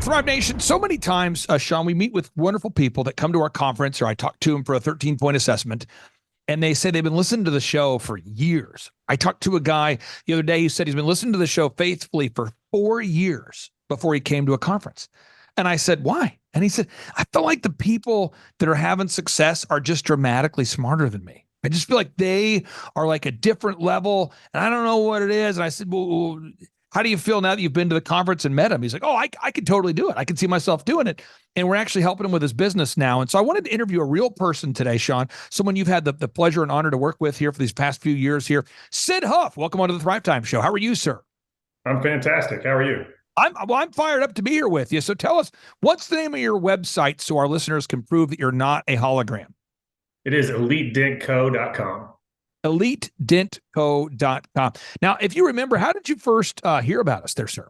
Thrive Nation, so many times, Sean, we meet with wonderful people that come to our conference, or I talk to them for a 13-point assessment, and they say they've been listening to the show for years. I talked to a guy the other day who said he's been listening to the show faithfully for 4 years before he came to a conference. And I said, why? And he said, I feel like the people that are having success are just dramatically smarter than me. I just feel like they are like a different level, and I don't know what it is. And I said, well, how do you feel now that you've been to the conference and met him? He's like, oh, I could totally do it. I can see myself doing it. And we're actually helping him with his business now. And so I wanted to interview a real person today, Sean, someone you've had the pleasure and honor to work with here for these past few years here. Sid Huff, welcome onto the Thrivetime Show. How are you, sir? I'm fantastic. How are you? I'm fired up to be here with you. So tell us, what's the name of your website so our listeners can prove that you're not a hologram? It is elitedentco.com. elitedentco.com. Now, if you remember, how did you first hear about us there, sir?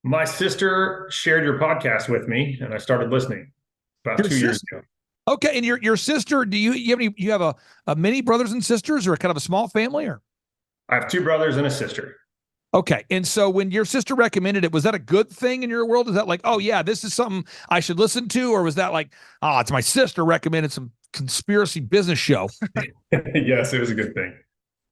My sister shared your podcast with me, and I started listening about 2 years ago. Okay, and your sister, do you have a many brothers and sisters, or kind of a small family, or? I have 2 brothers and a sister. Okay, and so when your sister recommended it, was that a good thing in your world? Is that like, oh yeah, this is something I should listen to, or was that like, oh, it's my sister recommended some conspiracy business show? Yes, it was a good thing.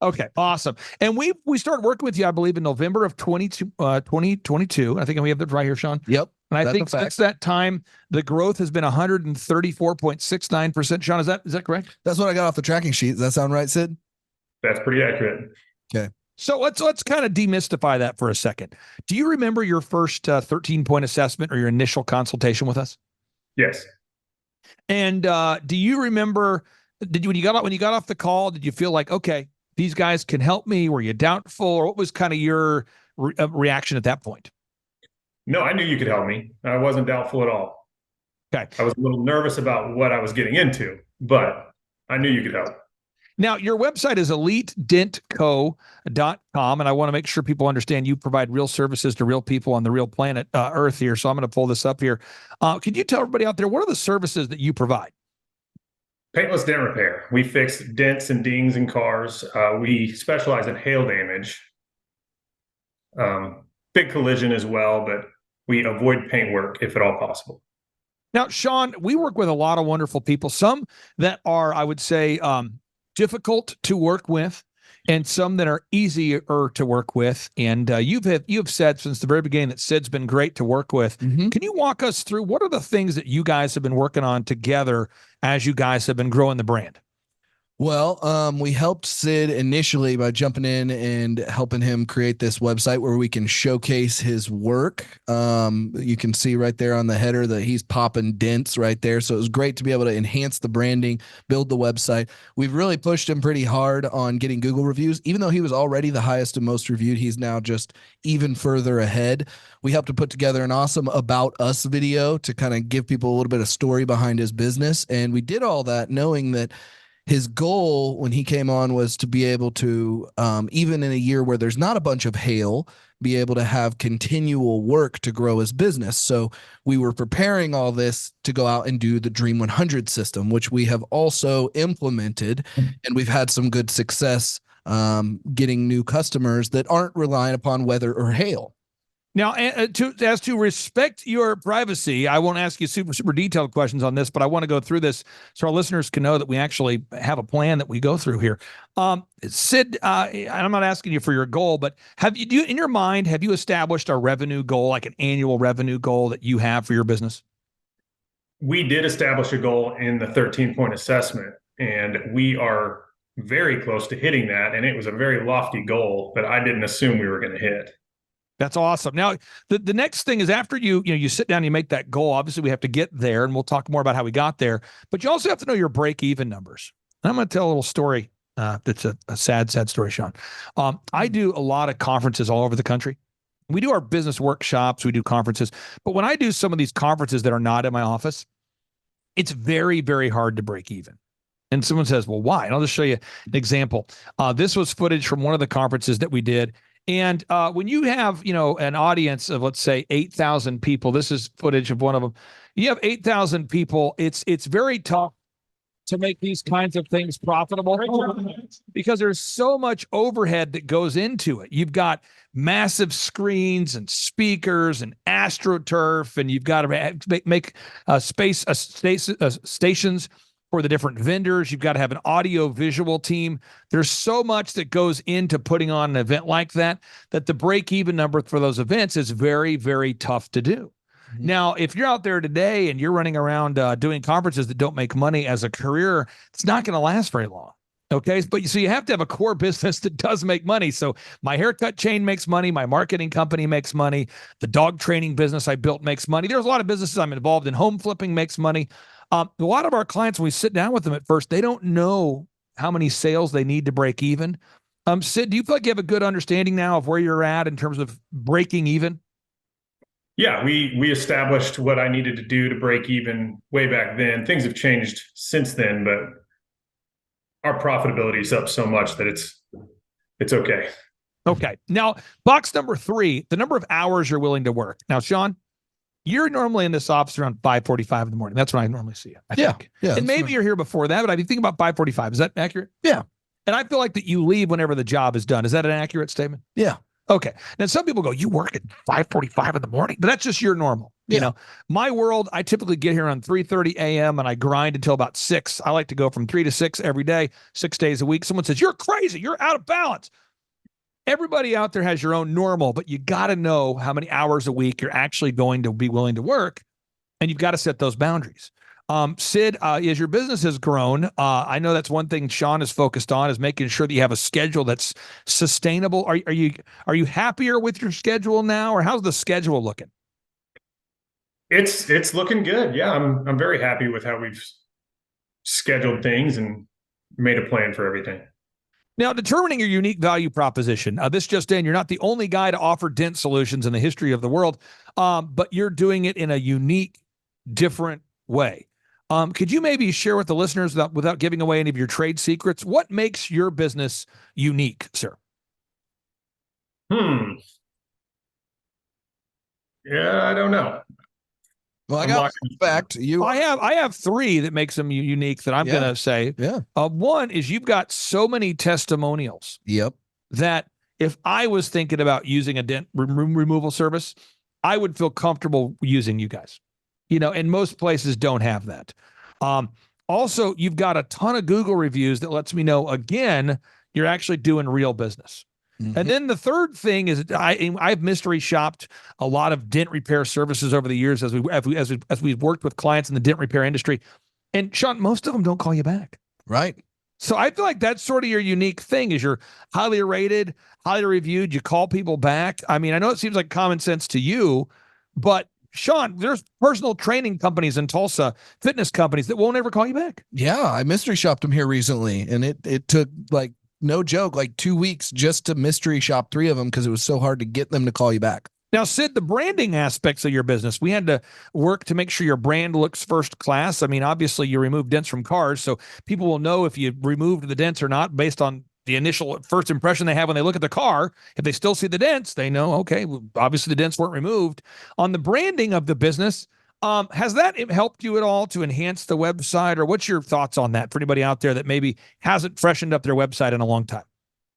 Okay, awesome. And we started working with you, I believe, in November of 2022. I think we have that right here, Sean. Yep. And I think since that time, the growth has been 134.69%. Sean, is that correct? That's what I got off the tracking sheet. Does that sound right, Sid? That's pretty accurate. Okay. So let's kind of demystify that for a second. Do you remember your first 13-point assessment or your initial consultation with us? Yes. And do you remember, when you got off the call, did you feel like, okay, these guys can help me? Were you doubtful, or what was kind of your reaction at that point? No, I knew you could help me. I wasn't doubtful at all. Okay. I was a little nervous about what I was getting into, but I knew you could help. Now, your website is elitedentco.com, and I want to make sure people understand you provide real services to real people on the real planet Earth here. So I'm going to pull this up here. Could you tell everybody out there, what are the services that you provide? Paintless dent repair. We fix dents and dings in cars. We specialize in hail damage, big collision as well, but we avoid paint work if at all possible. Now, Sean, we work with a lot of wonderful people, some that are, I would say, difficult to work with, and some that are easier to work with. And you've said since the very beginning that Sid's been great to work with. Mm-hmm. Can you walk us through what are the things that you guys have been working on together as you guys have been growing the brand? Well, we helped Sid initially by jumping in and helping him create this website where we can showcase his work. You can see right there on the header that he's popping dents right there. So it was great to be able to enhance the branding, build the website. We've really pushed him pretty hard on getting Google reviews. Even though he was already the highest and most reviewed, he's now just even further ahead. We helped to put together an awesome About Us video to kind of give people a little bit of story behind his business. And we did all that knowing that his goal when he came on was to be able to, even in a year where there's not a bunch of hail, be able to have continual work to grow his business. So we were preparing all this to go out and do the Dream 100 system, which we have also implemented, and we've had some good success getting new customers that aren't relying upon weather or hail. Now, as to respect your privacy, I won't ask you super detailed questions on this, but I want to go through this so our listeners can know that we actually have a plan that we go through here. Sid, I'm not asking you for your goal, but in your mind, have you established a revenue goal, like an annual revenue goal that you have for your business? We did establish a goal in the 13-point assessment, and we are very close to hitting that. And it was a very lofty goal that I didn't assume we were going to hit. That's awesome. Now, the next thing is after you sit down and you make that goal, obviously we have to get there, and we'll talk more about how we got there, but you also have to know your break-even numbers. And I'm going to tell a little story that's a sad story, Sean. I do a lot of conferences all over the country. We do our business workshops, we do conferences, but when I do some of these conferences that are not in my office, it's very, very hard to break even. And someone says, well, why? And I'll just show you an example. This was footage from one of the conferences that we did. And when you have, an audience of, let's say, 8,000 people, this is footage of one of them. You have 8,000 people. It's very tough to make these kinds of things profitable? Because there's so much overhead that goes into it. You've got massive screens and speakers and AstroTurf, and you've got to make stations for the different vendors. You've got to have an audio visual team. There's so much that goes into putting on an event like that the break-even number for those events is very, very tough to do. Now, if you're out there today and you're running around doing conferences that don't make money as a career, it's not going to last very long. Okay. But you have to have a core business that does make money. So my haircut chain makes money. My marketing company makes money. The dog training business I built makes money. There's a lot of businesses I'm involved in. Home flipping makes money. A lot of our clients, when we sit down with them at first, they don't know how many sales they need to break even. Sid, do you feel like you have a good understanding now of where you're at in terms of breaking even? Yeah, we established what I needed to do to break even way back then. Things have changed since then, but our profitability is up so much that it's okay. Okay. Now, box number 3, the number of hours you're willing to work. Now, Sean, you're normally in this office around 5:45 in the morning. That's when I normally see you, I think. Yeah. And maybe you're here before that, but I think about 5:45. Is that accurate? Yeah. And I feel like that you leave whenever the job is done. Is that an accurate statement? Yeah. Okay. Now, some people go, you work at 5:45 in the morning, but that's just your normal. Yeah. You know, my world, I typically get here around 3:30 a.m. and I grind until about 6. I like to go from 3 to 6 every day, 6 days a week. Someone says, you're crazy. You're out of balance. Everybody out there has your own normal, but you got to know how many hours a week you're actually going to be willing to work. And you've got to set those boundaries. Sid, as your business has grown, I know that's one thing Sean is focused on, is making sure that you have a schedule that's sustainable. Are you happier with your schedule now, or how's the schedule looking? It's looking good. Yeah, I'm very happy with how we've scheduled things and made a plan for everything. Now, determining your unique value proposition. This just in, you're not the only guy to offer dent solutions in the history of the world, but you're doing it in a unique, different way. Could you maybe share with the listeners, without giving away any of your trade secrets, what makes your business unique, sir? Yeah, I don't know. Well, I got fact. I have 3 that makes them unique that I'm going to say. Yeah. One is you've got so many testimonials. Yep. That if I was thinking about using a dent removal service, I would feel comfortable using you guys. You know, and most places don't have that. Also, you've got a ton of Google reviews that lets me know, again, you're actually doing real business. Mm-hmm. And then the third thing is I've mystery shopped a lot of dent repair services over the years as we've worked with clients in the dent repair industry. And Sean, most of them don't call you back. Right. So I feel like that's sort of your unique thing, is you're highly rated, highly reviewed. You call people back. I mean, I know it seems like common sense to you, but Sean, there's personal training companies in Tulsa, fitness companies that won't ever call you back. Yeah, I mystery shopped them here recently, and it took, like, no joke, like 2 weeks just to mystery shop 3 of them because it was so hard to get them to call you back. Now, Sid, the branding aspects of your business, we had to work to make sure your brand looks first class. I mean, obviously, you remove dents from cars, so people will know if you removed the dents or not based on the initial first impression they have when they look at the car. If they still see the dents, they know, okay, well, obviously the dents weren't removed. On the branding of the business, has that helped you at all to enhance the website, or what's your thoughts on that for anybody out there that maybe hasn't freshened up their website in a long time?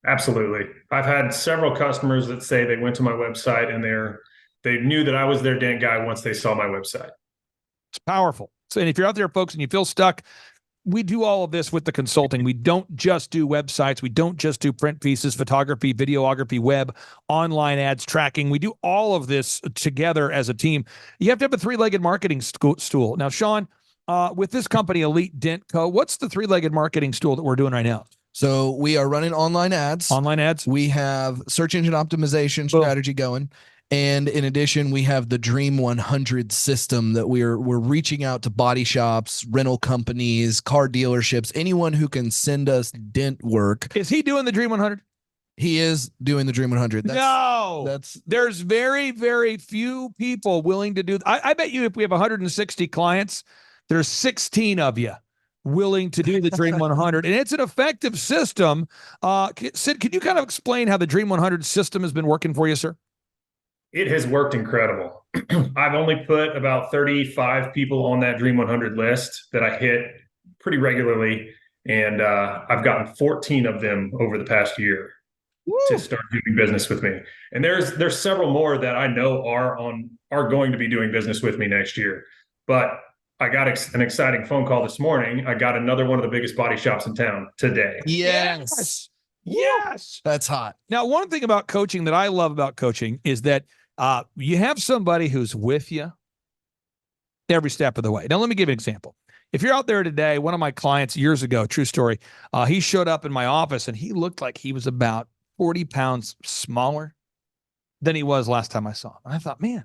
Absolutely. I've had several customers that say they went to my website and they knew that I was their dent guy once they saw my website. It's powerful. So, and if you're out there, folks, and you feel stuck, we do all of this with the consulting. We don't just do websites. We don't just do print pieces, photography, videography, web, online ads, tracking. We do all of this together as a team. You have to have a 3-legged marketing stool. Now, Sean, with this company, Elite Dent Co., what's the 3-legged marketing stool that we're doing right now? So we are running online ads. Online ads. We have search engine optimization strategy going. And in addition, we have the Dream 100 system that we're reaching out to body shops, rental companies, car dealerships, anyone who can send us dent work. Is he doing the Dream 100? He is doing the Dream 100. There's very, very few people willing to do. I bet you if we have 160 clients, there's 16 of you willing to do the Dream 100. And it's an effective system. Sid, can you kind of explain how the Dream 100 system has been working for you, sir? It has worked incredible. I've only put about 35 people on that Dream 100 list that I hit pretty regularly. And I've gotten 14 of them over the past year to start doing business with me. And there's several more that I know are going to be doing business with me next year. But I got an exciting phone call this morning. I got another one of the biggest body shops in town today. Yes. Yes. That's hot. Now, one thing about coaching that I love about coaching is that you have somebody who's with you every step of the way. Now, let me give you an example. If you're out there today, one of my clients years ago, true story, he showed up in my office and he looked like he was about 40 pounds smaller than he was last time I saw him. And I thought, man,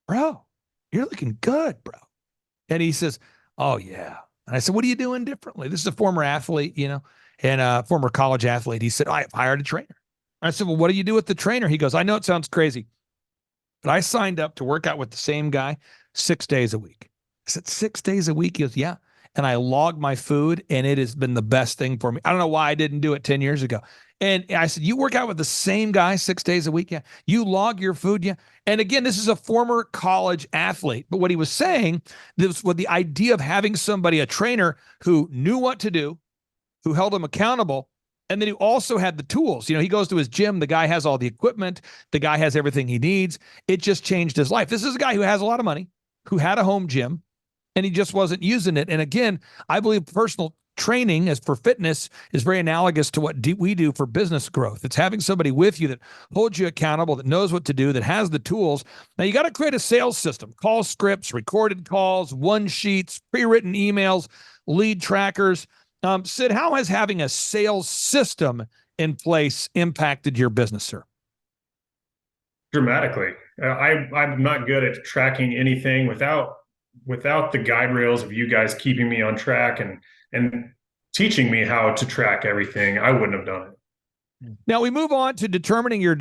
bro, you're looking good, bro. And he says, oh, yeah. And I said, what are you doing differently? This is a former athlete, and a former college athlete. He said, I've hired a trainer. I said, well, what do you do with the trainer? He goes, I know it sounds crazy, but I signed up to work out with the same guy 6 days a week. I said, 6 days a week? He goes, yeah. And I log my food, and it has been the best thing for me. I don't know why I didn't do it 10 years ago. And I said, you work out with the same guy 6 days a week? Yeah. You log your food? Yeah. And again, this is a former college athlete. But what he was saying, this was the idea of having somebody, a trainer who knew what to do, who held him accountable, and then who also had the tools. He goes to his gym. The guy has all the equipment. The guy has everything he needs. It just changed his life. This is a guy who has a lot of money, who had a home gym, and he just wasn't using it. And again, I believe personal training as for fitness is very analogous to what we do for business growth. It's having somebody with you that holds you accountable, that knows what to do, that has the tools. Now, you got to create a sales system, call scripts, recorded calls, one sheets, pre-written emails, lead trackers. Sid, how has having a sales system in place impacted your business, sir? Dramatically. I'm not good at tracking anything without the guide rails of you guys keeping me on track and teaching me how to track everything. I wouldn't have done it. Now we move on to determining your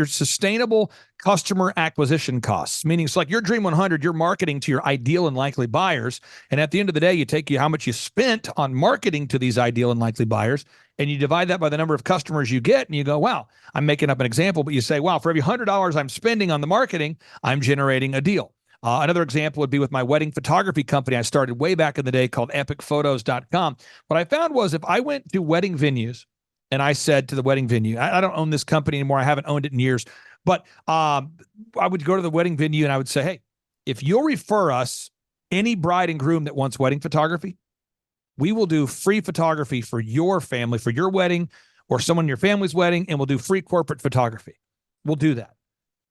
sustainable customer acquisition costs, meaning it's like your Dream 100, you're marketing to your ideal and likely buyers. And at the end of the day, you take how much you spent on marketing to these ideal and likely buyers, and you divide that by the number of customers you get. And you go, wow, I'm making up an example, but you say, wow, for every $100 I'm spending on the marketing, I'm generating a deal. Another example would be with my wedding photography company I started way back in the day called epicphotos.com. What I found was if I went to wedding venues and I said to the wedding venue, I don't own this company anymore. I haven't owned it in years, but I would go to the wedding venue and I would say, hey, if you'll refer us any bride and groom that wants wedding photography, we will do free photography for your family, for your wedding or someone in your family's wedding, and we'll do free corporate photography. We'll do that.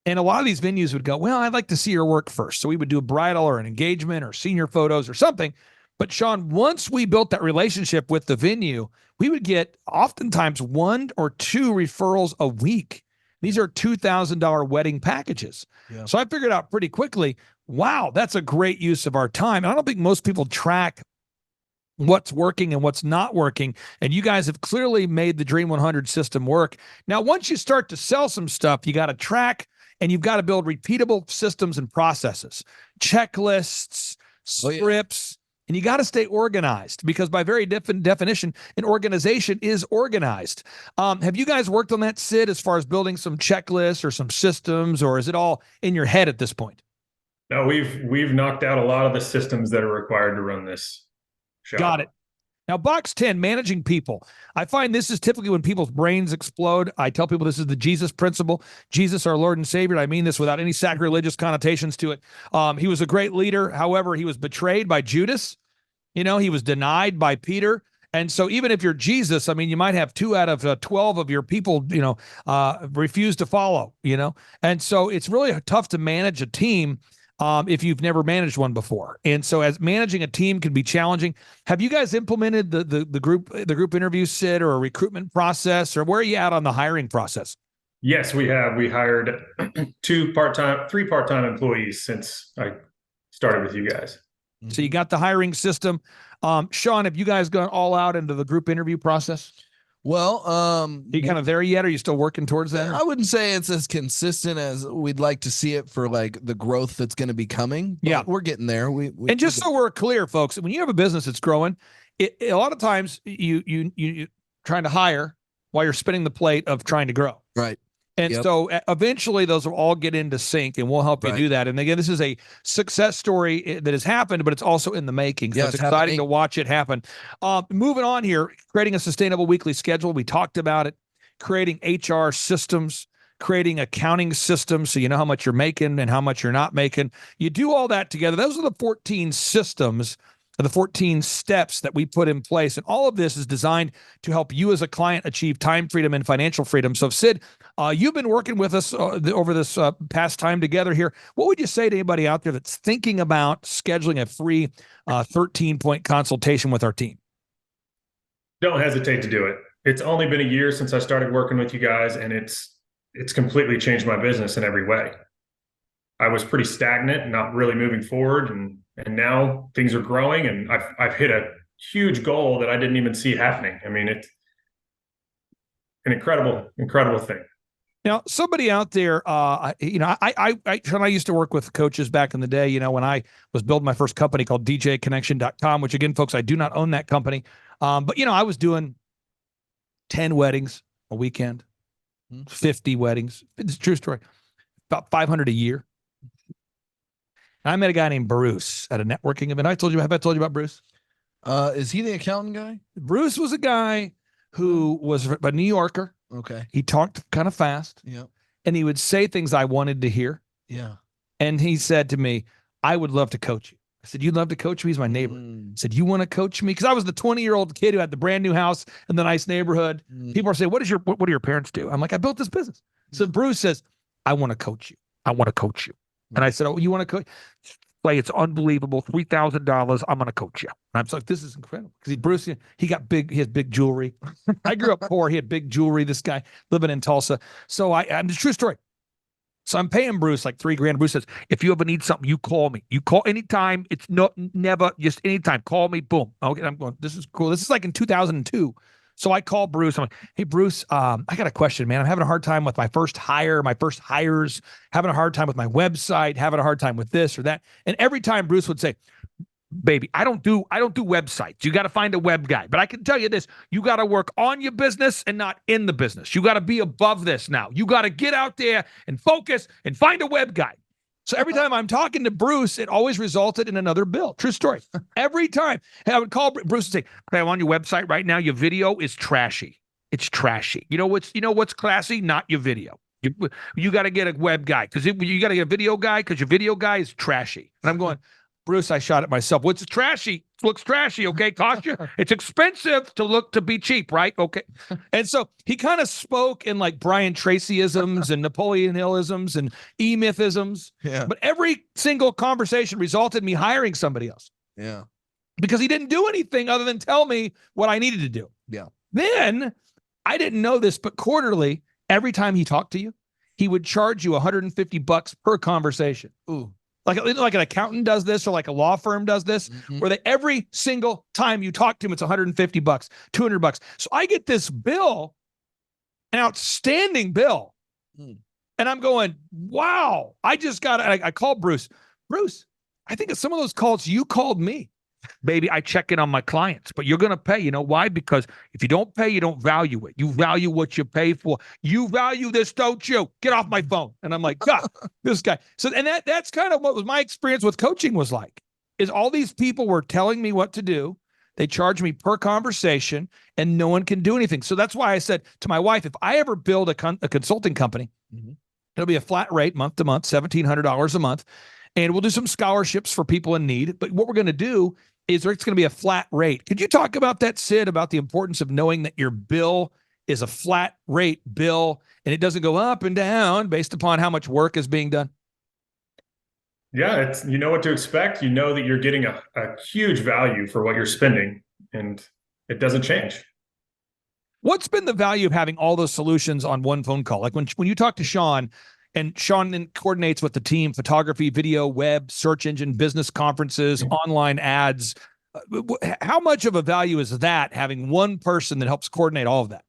And a lot of these venues would go, well, I'd like to see your work first. So we would do a bridal or an engagement or senior photos or something. But Sean, once we built that relationship with the venue, we would get oftentimes 1 or 2 referrals a week. These are $2,000 wedding packages. Yeah. So I figured out pretty quickly, wow, that's a great use of our time. And I don't think most people track what's working and what's not working. And you guys have clearly made the Dream 100 system work. Now, once you start to sell some stuff, you got to track and you've got to build repeatable systems and processes, checklists, scripts, and you got to stay organized because by very definition, an organization is organized. Have you guys worked on that, Sid, as far as building some checklists or some systems, or is it all in your head at this point? No, we've knocked out a lot of the systems that are required to run this shop. Got it. Now, box 10, managing people. I find this is typically when people's brains explode. I tell people this is the Jesus principle. Jesus, our Lord and Savior. I mean this without any sacrilegious connotations to it. He was a great leader. However, he was betrayed by Judas. He was denied by Peter. And so even if you're Jesus, I mean, you might have 2 out of 12 of your people, refuse to follow, And so it's really tough to manage a team if you've never managed one before. And so as managing a team can be challenging. Have you guys implemented the group interview, Sid, or a recruitment process, or where are you at on the hiring process? Yes, we have. We hired 3 part-time employees since I started with you guys. So you got the hiring system. Sean, have you guys gone all out into the group interview process? Well, are you kind of there yet? Or are you still working towards that? I wouldn't say it's as consistent as we'd like to see it for like the growth that's going to be coming. Yeah, we're getting there. And just so we're clear, folks, when you have a business that's growing, a lot of times you trying to hire while you're spinning the plate of trying to grow. Right. And Yep. so eventually those will all get into sync, and we'll help you Right. do that. And again, this is a success story that has happened, but it's also in the making. So Yeah, it's it's exciting happening. to watch it happen. Moving on here, creating a sustainable weekly schedule. We talked about it, creating HR systems, creating accounting systems so you know how much you're making and how much you're not making. You do all that together. Those are the 14 systems, the 14 steps that we put in place. And all of this is designed to help you as a client achieve time freedom and financial freedom. So, Sid, you've been working with us over this past time together here. What would you say to anybody out there that's thinking about scheduling a free 13-point consultation with our team? Don't hesitate to do it. It's only been a year since I started working with you guys, and it's completely changed my business in every way. I was pretty stagnant, not really moving forward, and now things are growing, and I've hit a huge goal that I didn't even see happening. I mean, it's an incredible thing. Now, somebody out there, Sean, I used to work with coaches back in the day, when I was building my first company called DJconnection.com, which again, folks, I do not own that company. But I was doing 10 weddings a weekend, 50 weddings. It's a true story. About 500 a year. And I met a guy named Bruce at a networking event. Have I told you about Bruce? Is he the accountant guy? Bruce was a guy who was a New Yorker. Okay. He talked kind of fast. Yeah. And he would say things I wanted to hear. Yeah. And he said to me, I would love to coach you. I said, you'd love to coach me? He's my neighbor. I said, you want to coach me? Because I was the 20-year-old kid who had the brand new house in the nice neighborhood. People are saying, what do your parents do? I'm like, I built this business. So Bruce says, I want to coach you. I want to coach you. And I said, oh, you want to coach? Like, it's unbelievable. $3,000. I'm going to coach you. And I'm like, this is incredible. Because Bruce, he has big jewelry. I grew up poor. He had big jewelry. This guy living in Tulsa. So I'm the true story. So I'm paying Bruce like $3,000. Bruce says, if you ever need something, you call me. You call anytime. It's never, just anytime. Call me. Boom. Okay. I'm going, this is cool. This is like in 2002. So I call Bruce. I'm like, hey, Bruce, I got a question, man. I'm having a hard time with my first hires, having a hard time with my website, having a hard time with this or that. And every time Bruce would say, baby, I don't do websites. You got to find a web guy. But I can tell you this, you got to work on your business and not in the business. You got to be above this now. You got to get out there and focus and find a web guy. So every time I'm talking to Bruce, it always resulted in another bill. True story. Every time. And I would call Bruce and say, okay, I'm on your website right now. Your video is trashy. It's trashy. You know what's classy? Not your video. You got to get a web guy because you got to get a video guy because your video guy is trashy. And I'm going, Bruce, I shot it myself. What's trashy? It looks trashy, okay? Cost you? It's expensive to be cheap, right? Okay. And so he kind of spoke in like Brian Tracyisms and Napoleon Hillisms and E-Mythisms. Yeah. But every single conversation resulted in me hiring somebody else. Yeah. Because he didn't do anything other than tell me what I needed to do. Yeah. Then, I didn't know this, but quarterly, every time he talked to you, he would charge you $150 per conversation. Ooh. Like an accountant does this or like a law firm does this, where every single time you talk to him, it's $150, $200. So I get this bill, an outstanding bill. And I'm going, wow, I called Bruce. Bruce, I think of some of those calls you called me. Baby, I check in on my clients, but you're going to pay. You know why? Because if you don't pay, you don't value it. You value what you pay for. You value this, don't you? Get off my phone. And I'm like, God, this guy. So, and that's kind of what was my experience with coaching was like, is all these people were telling me what to do. They charge me per conversation and no one can do anything. So that's why I said to my wife, if I ever build a consulting company, it'll be a flat rate month to month, $1,700 a month. And we'll do some scholarships for people in need. But what we're going to do is it's going to be a flat rate. Could you talk about that, Sid, about the importance of knowing that your bill is a flat rate bill and it doesn't go up and down based upon how much work is being done? Yeah, you know what to expect. You know that you're getting a huge value for what you're spending, and it doesn't change. What's been the value of having all those solutions on one phone call? Like when you talk to Sean, and Sean then coordinates with the team, photography, video, web, search engine, business conferences, online ads. How much of a value is that, having one person that helps coordinate all of that?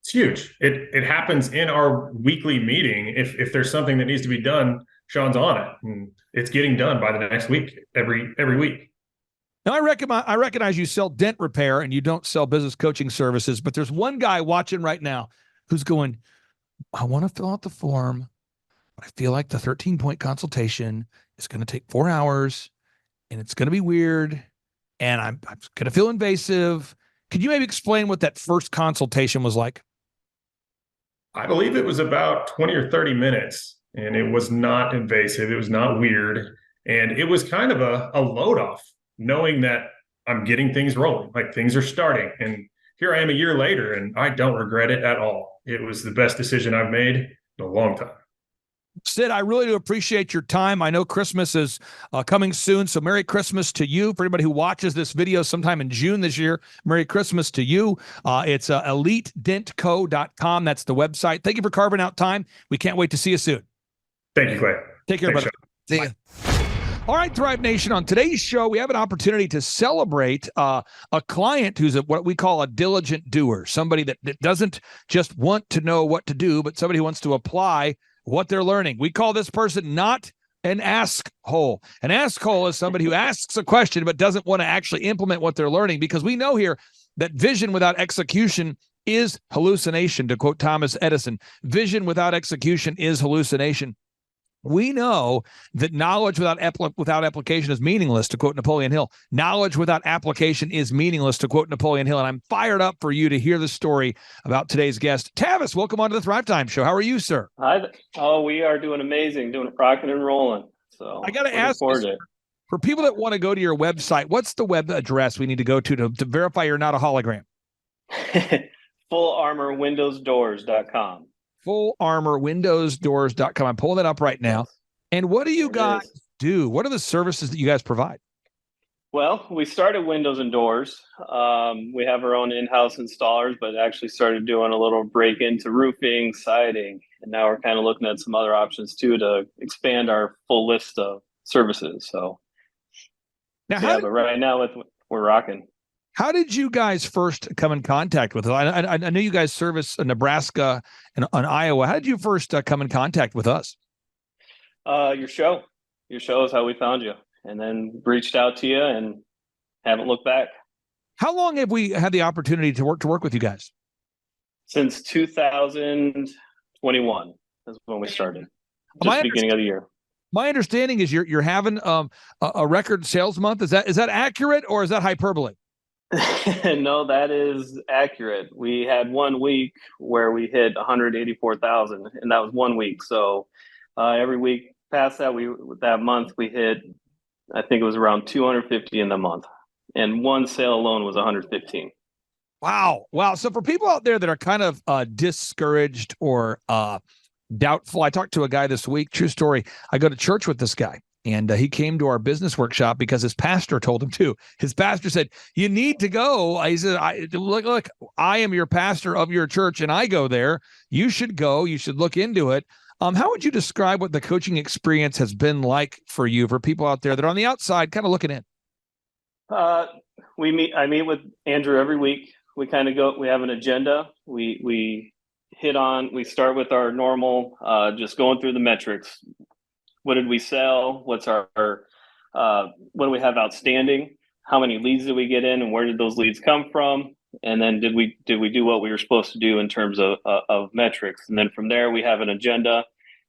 It's huge. It happens in our weekly meeting. If there's something that needs to be done, Sean's on it, and it's getting done by the next week, every week. Now, I recognize you sell dent repair and you don't sell business coaching services, but there's one guy watching right now who's going, I want to fill out the form, but I feel like the 13-point consultation is going to take 4 hours and it's going to be weird and I'm going to feel invasive. Could you maybe explain what that first consultation was like? I believe it was about 20 or 30 minutes, and it was not invasive. It was not weird. And it was kind of a load off, knowing that I'm getting things rolling, like things are starting. And here I am a year later, and I don't regret it at all. It was the best decision I've made in a long time. Sid, I really do appreciate your time. I know Christmas is coming soon, so Merry Christmas to you. For anybody who watches this video sometime in June this year, Merry Christmas to you. It's elitedentco.com. That's the website. Thank you for carving out time. We can't wait to see you soon. Thank you, Clay. Take care, Thanks, brother. See ya. All right, Thrive Nation. On today's show, we have an opportunity to celebrate a client who's what we call a diligent doer, somebody that doesn't just want to know what to do, but somebody who wants to apply what they're learning. We call this person not an ask hole. An ask hole is somebody who asks a question but doesn't want to actually implement what they're learning, because we know here that vision without execution is hallucination, to quote Thomas Edison. Vision without execution is hallucination. We know that knowledge without application is meaningless, to quote Napoleon Hill. Knowledge without application is meaningless, to quote Napoleon Hill. And I'm fired up for you to hear the story about today's guest. Tavis, welcome on to the Thrivetime Show. How are you, sir? Hi. Oh, we are doing amazing, doing it rocking and rolling. So I got to ask you, for people that want to go to your website, what's the web address we need to go to verify you're not a hologram? FullArmorWindowsDoors.com. FullArmorWindowsDoors.com. I'm pulling that up right now. And what do you guys do? What are the services that you guys provide? Well, we started windows and doors. We have our own in-house installers, but actually started doing a little break into roofing, siding, and now we're kind of looking at some other options too to expand our full list of services. So, now, but right now we're rocking. How did you guys first come in contact with us? I know you guys service Nebraska and Iowa. How did you first come in contact with us? Your show is how we found you, and then reached out to you and haven't looked back. How long have we had the opportunity to work with you guys? Since 2021 is when we started. Just beginning of the year. My understanding is you're having a record sales month. Is that accurate, or is that hyperbole? No, that is accurate. We had 1 week where we hit 184,000, and that was 1 week. So every week past that month we hit, I think it was around 250 in the month, and one sale alone was 115. Wow. So for people out there that are kind of discouraged or doubtful, I talked to a guy this week. True story. I go to church with this guy. And he came to our business workshop because his pastor told him to. His pastor said, "You need to go." He said, look, I am your pastor of your church and I go there. You should go. You should look into it. How would you describe what the coaching experience has been like for you, for people out there that are on the outside kind of looking in? I meet with Andrew every week. We kind of go, we have an agenda. We start with our normal, just going through the metrics. What did we sell? What's what do we have outstanding? How many leads did we get in, and where did those leads come from? And then did we do what we were supposed to do in terms of metrics? And then from there, we have an agenda.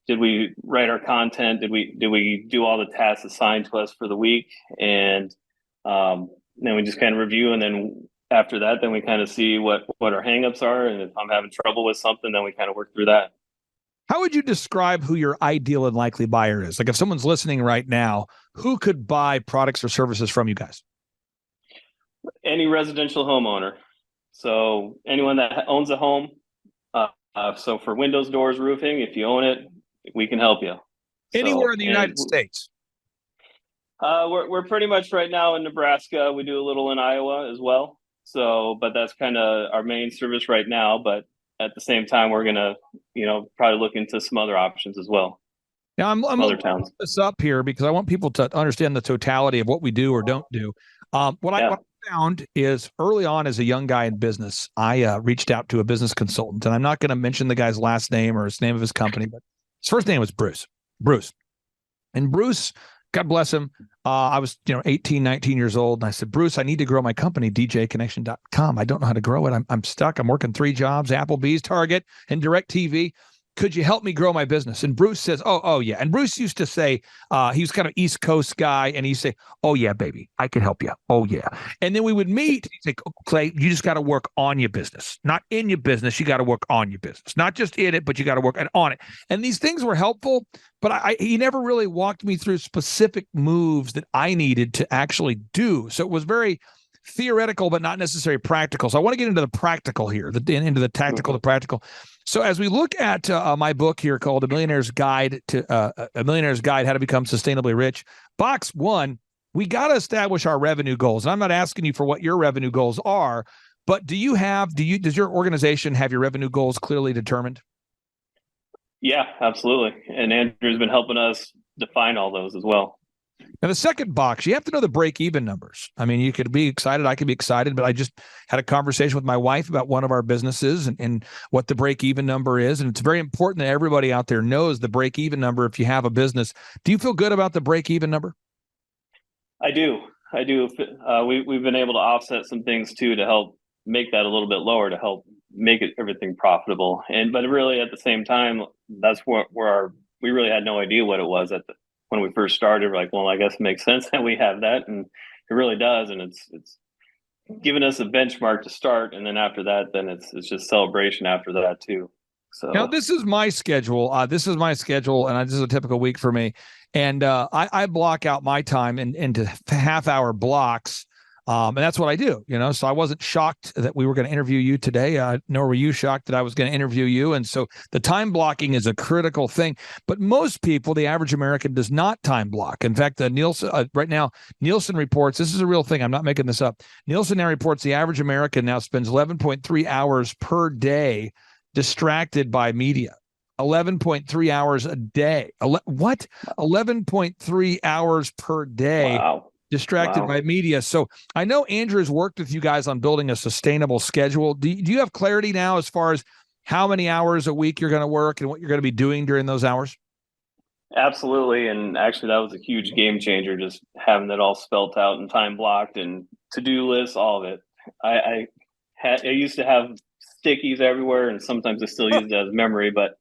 Did we write our content? Did we do all the tasks assigned to us for the week? And then we just kind of review. And then after that, then we kind of see what our hangups are. And if I'm having trouble with something, then we kind of work through that. How would you describe who your ideal and likely buyer is? Like if someone's listening right now, who could buy products or services from you guys? Any residential homeowner. So anyone that owns a home. So for windows, doors, roofing, if you own it, we can help you. Anywhere in the United States? We're pretty much right now in Nebraska. We do a little in Iowa as well. So, but that's kind of our main service right now. But at the same time, we're going to, probably look into some other options as well. Now, I'm going to put this up here because I want people to understand the totality of what we do or don't do. What I found is early on as a young guy in business, I reached out to a business consultant, and I'm not going to mention the guy's last name or his name of his company, but his first name was Bruce. And Bruce, God bless him. I was, 18, 19 years old. And I said, "Bruce, I need to grow my company, djconnection.com. I don't know how to grow it. I'm stuck. I'm working 3 jobs, Applebee's, Target, and DirecTV. could you help me grow my business? And Bruce says, oh yeah. And Bruce used to say, he was kind of East Coast guy, and he'd say, oh yeah, baby, I can help you. Oh yeah. And then we would meet. He'd say, Clay, you just got to work on your business, not in your business. You got to work on your business, not just in it, but you got to work on it. And these things were helpful, but he never really walked me through specific moves that I needed to actually do. So it was very theoretical, but not necessarily practical. So I want to get into the practical here, into the tactical, the practical. So as we look at my book here called A Millionaire's Guide How to Become Sustainably Rich, box 1, we got to establish our revenue goals. And I'm not asking you for what your revenue goals are, but does your organization have your revenue goals clearly determined? Yeah, absolutely. And Andrew's been helping us define all those as well. Now, the second box, you have to know the break-even numbers. I mean, you could be excited. I could be excited, but I just had a conversation with my wife about one of our businesses and what the break-even number is. And it's very important that everybody out there knows the break-even number if you have a business. Do you feel good about the break-even number? I do. We've been able to offset some things too to help make that a little bit lower, to help make everything profitable. But really at the same time, that's where we really had no idea what it was when we first started. We're like, well, I guess it makes sense that we have that, and it really does. And it's given us a benchmark to start, and then after that, then it's just celebration after that too. So now this is my schedule. And this is a typical week for me. And I block out my time into half-hour blocks. And that's what I do, so I wasn't shocked that we were going to interview you today, nor were you shocked that I was going to interview you. And so the time blocking is a critical thing. But most people, the average American, does not time block. In fact, Nielsen right now, Nielsen reports, this is a real thing, I'm not making this up. Nielsen now reports the average American now spends 11.3 hours per day distracted by media. 11.3 hours a day. What? 11.3 hours per day. Wow. Distracted by media. So I know Andrew has worked with you guys on building a sustainable schedule. Do you have clarity now as far as how many hours a week you're going to work and what you're going to be doing during those hours? Absolutely. And actually, that was a huge game changer, just having it all spelt out and time blocked and to-do lists, all of it. I used to have stickies everywhere, and sometimes I still use it as memory, but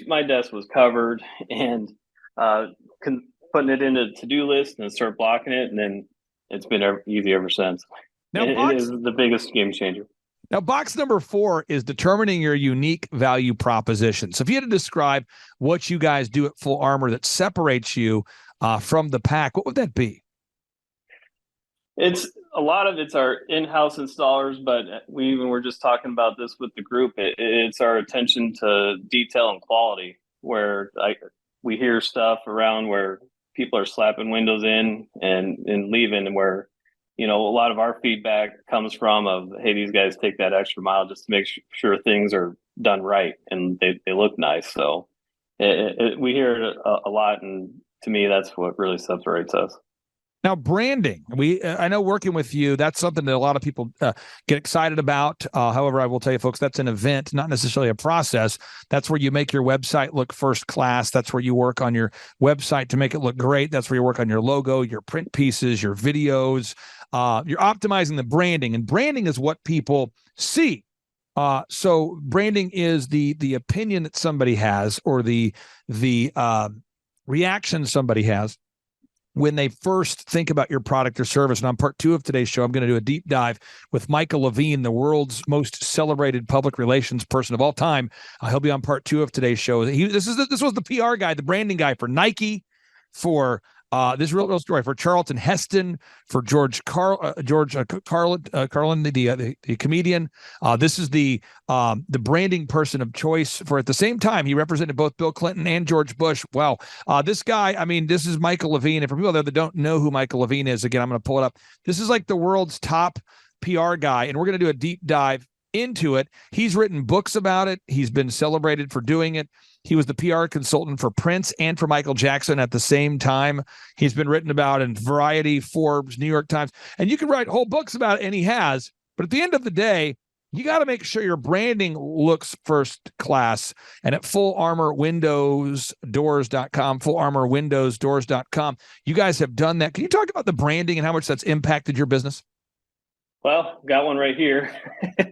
my desk was covered, and putting it into a to-do list and start blocking it, and then it's been easy ever since. Now, it is the biggest game changer. Now, box number 4 is determining your unique value proposition. So if you had to describe what you guys do at Full Armor that separates you from the pack, what would that be? A lot of it's our in-house installers, but we were just talking about this with the group. It's our attention to detail and quality, where we hear stuff around where people are slapping windows in and leaving, where, a lot of our feedback comes from hey, these guys take that extra mile just to make sure things are done right and they look nice. So we hear it a lot. And to me, that's what really separates us. Now, branding, I know working with you, that's something that a lot of people get excited about. However, I will tell you, folks, that's an event, not necessarily a process. That's where you make your website look first class. That's where you work on your website to make it look great. That's where you work on your logo, your print pieces, your videos. You're optimizing the branding, and branding is what people see. So branding is the opinion that somebody has, or the reaction somebody has when they first think about your product or service. And on part 2 of today's show, I'm going to do a deep dive with Michael Levine, the world's most celebrated public relations person of all time. He'll be on part 2 of today's show. This was the PR guy, the branding guy for Nike, for this real story, for Charlton Heston, for George Carlin, the comedian. This is the branding person of choice for, at the same time, he represented both Bill Clinton and George Bush. Wow. This guy, this is Michael Levine. And for people there that don't know who Michael Levine is, again, I'm going to pull it up. This is like the world's top PR guy, and we're going to do a deep dive into it. He's written books about it. He's been celebrated for doing it. He was the PR consultant for Prince and for Michael Jackson at the same time. He's been written about in Variety, Forbes, New York Times, and you can write whole books about it, and he has. But at the end of the day, you got to make sure your branding looks first class. And at fullarmorwindowsdoors.com, fullarmorwindowsdoors.com, you guys have done that. Can you talk about the branding and how much that's impacted your business? Well, got one right here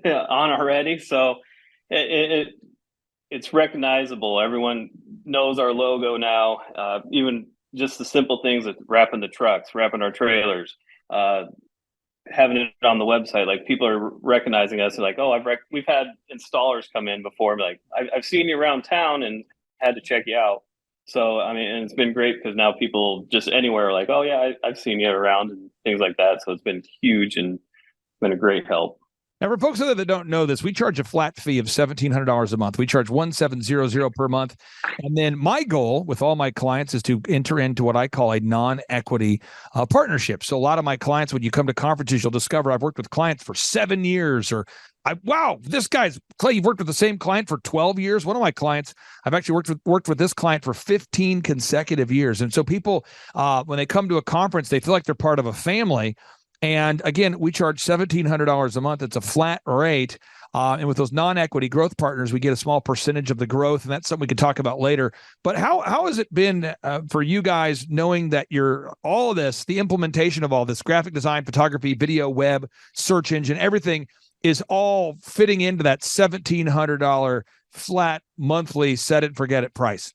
on already. So it it's recognizable. Everyone knows our logo now. Even just the simple things like wrapping the trucks, wrapping our trailers, having it on the website. Like people are recognizing us. They're like, oh, we've had installers come in before. Like I've seen you around town and had to check you out. So I mean, and it's been great because now people just anywhere are like, oh yeah, I've seen you around and things like that. So it's been huge and been a great help. Now, for folks that don't know this, we charge a flat fee of $1,700 a month. We charge $1,700 per month. And then my goal with all my clients is to enter into what I call a non-equity partnership. So a lot of my clients, when you come to conferences, you'll discover I've worked with clients for 7 years, or wow, this guy's Clay, you've worked with the same client for 12 years. One of my clients, I've actually worked with this client for 15 consecutive years. And so people, when they come to a conference, they feel like they're part of a family. And again, we charge $1,700 a month. It's a flat rate. And with those non-equity growth partners, we get a small percentage of the growth. And that's something we can talk about later. But how has it been for you guys, knowing that you're all of this, the implementation of all this, graphic design, photography, video, web, search engine, everything is all fitting into that $1,700 flat monthly set it and forget it price?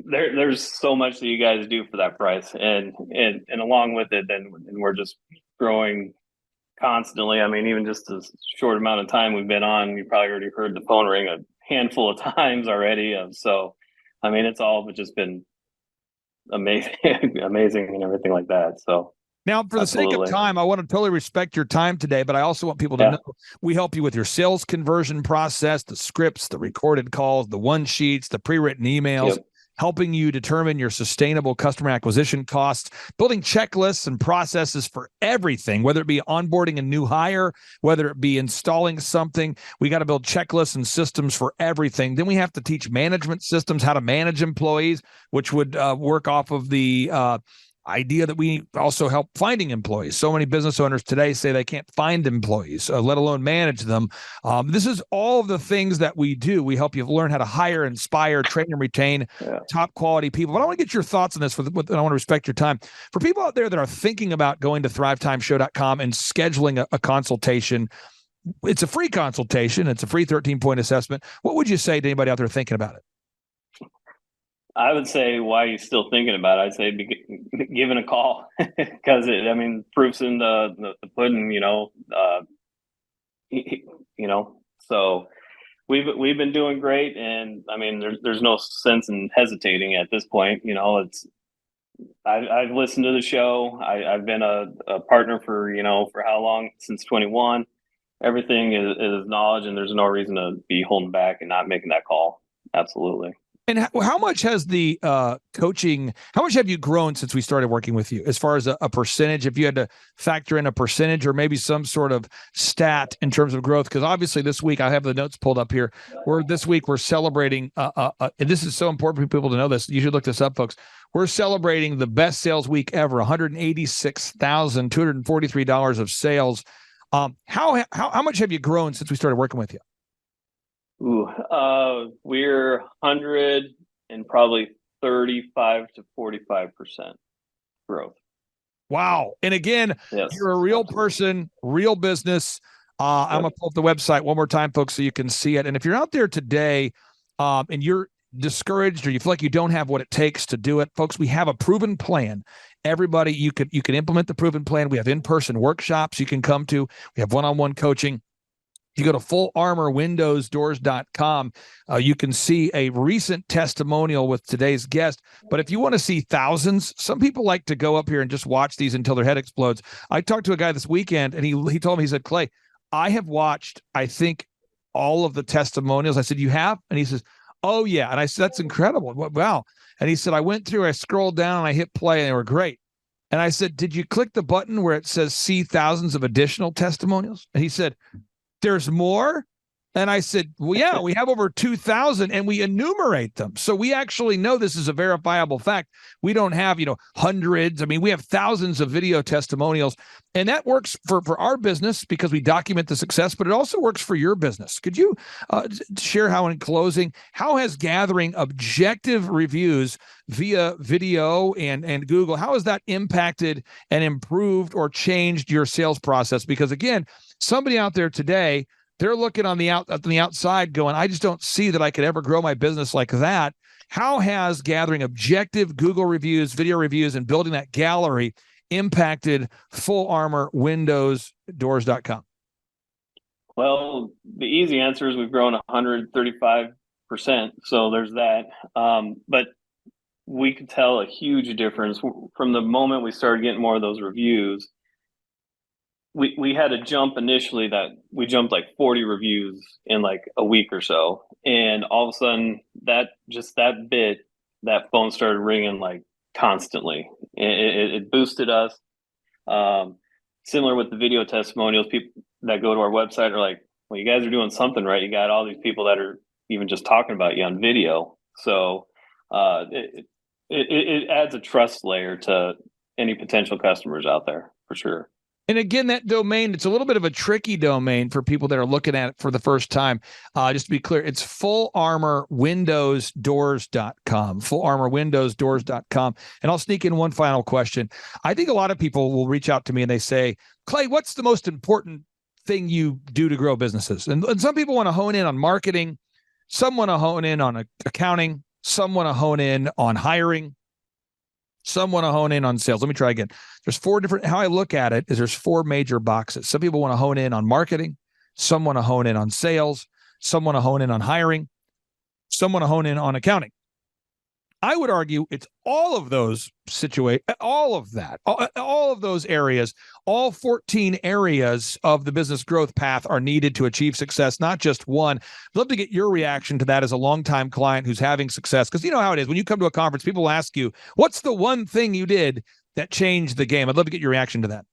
There's so much that you guys do for that price, and along with it, then we're just growing constantly. I mean, even just a short amount of time we've been on, you probably already heard the phone ring a handful of times already. So, I mean, it's all just been amazing, amazing, and everything like that. So. Now, for the sake of time, I want to totally respect your time today, but I also want people to know we help you with your sales conversion process, the scripts, the recorded calls, the one sheets, the pre-written emails, helping you determine your sustainable customer acquisition costs, building checklists and processes for everything, whether it be onboarding a new hire, whether it be installing something. We got to build checklists and systems for everything. Then we have to teach management systems, how to manage employees, which would work off of the idea that we also help finding employees. So many business owners today say they can't find employees, let alone manage them. This is all of the things that we do. We help you learn how to hire, inspire, train, and retain top quality people. But I want to get your thoughts on this, and I want to respect your time. For people out there that are thinking about going to thrivetimeshow.com and scheduling a consultation, it's a free consultation. It's a free 13-point assessment. What would you say to anybody out there thinking about it? I would say, why are you still thinking about it? I'd say giving a call, because proof's in the pudding, so we've been doing great. And I mean, there's no sense in hesitating at this point. I've listened to the show. I've been a partner for how long? Since 21. Everything is knowledge, and there's no reason to be holding back and not making that call. Absolutely. And how much has the coaching, how much have you grown since we started working with you, as far as a percentage, if you had to factor in a percentage or maybe some sort of stat in terms of growth? Because obviously this week, I have the notes pulled up here, this week we're celebrating, and this is so important for people to know this. You should look this up, folks. We're celebrating the best sales week ever, $186,243 of sales. How much have you grown since we started working with you? We're 100 and probably 35 to 45% growth. Wow. And again, you're a real person, real business. I'm going to pull up the website one more time, folks, so you can see it. And if you're out there today and you're discouraged or you feel like you don't have what it takes to do it, folks, we have a proven plan. Everybody, you can implement the proven plan. We have in-person workshops you can come to. We have one-on-one coaching. You go to fullarmorwindowsdoors.com. You can see a recent testimonial with today's guest. But if you want to see thousands, some people like to go up here and just watch these until their head explodes. I talked to a guy this weekend, and he told me, he said, Clay, I have watched, I think, all of the testimonials. I said, you have? And he says, oh, yeah. And I said, that's incredible. Wow. And he said, I went through, I scrolled down, and I hit play, and they were great. And I said, did you click the button where it says see thousands of additional testimonials? And he said, there's more? And I said, well, yeah, we have over 2,000 and we enumerate them. So we actually know this is a verifiable fact. We don't have, hundreds. I mean, we have thousands of video testimonials, and that works for our business because we document the success, but it also works for your business. Could you share how, in closing, how has gathering objective reviews via video and Google, how has that impacted and improved or changed your sales process? Because again, somebody out there today they're looking on the outside going, I just don't see that I could ever grow my business like that. How has gathering objective Google reviews, video reviews, and building that gallery impacted Full Armor Windows Doors.com? Well, the easy answer is we've grown 135%. So there's that. But we could tell a huge difference from the moment we started getting more of those reviews. We had a jump initially that we jumped like 40 reviews in like a week or so. And all of a sudden that phone started ringing like constantly. It boosted us. Similar with the video testimonials, people that go to our website are like, well, you guys are doing something right. You got all these people that are even just talking about you on video. So it adds a trust layer to any potential customers out there for sure. And again, that domain, it's a little bit of a tricky domain for people that are looking at it for the first time. Just to be clear, it's fullarmorwindowsdoors.com, fullarmorwindowsdoors.com. And I'll sneak in one final question. I think a lot of people will reach out to me and they say, Clay, what's the most important thing you do to grow businesses? And some people want to hone in on marketing. Some want to hone in on accounting. Some want to hone in on hiring. Some want to hone in on sales. Let me try again. There's how I look at it is there's 4 major boxes. Some people want to hone in on marketing. Some want to hone in on sales. Some want to hone in on hiring. Some want to hone in on accounting. I would argue it's all of those all of those areas, all 14 areas of the business growth path are needed to achieve success, not just one. I'd love to get your reaction to that as a longtime client who's having success. Because you know how it is. When you come to a conference, people ask you, what's the one thing you did that changed the game? I'd love to get your reaction to that.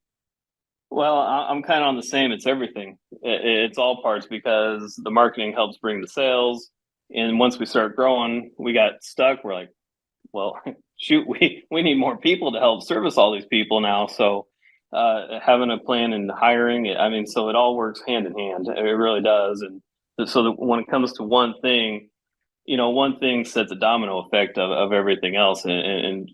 Well, I'm kind of on the same. It's everything. It's all parts because the marketing helps bring the sales. And once we start growing, we got stuck. We're like, well, shoot, we need more people to help service all these people now. So having a plan and hiring, so it all works hand in hand. It really does. And so that when it comes to one thing, one thing sets a domino effect of everything else. And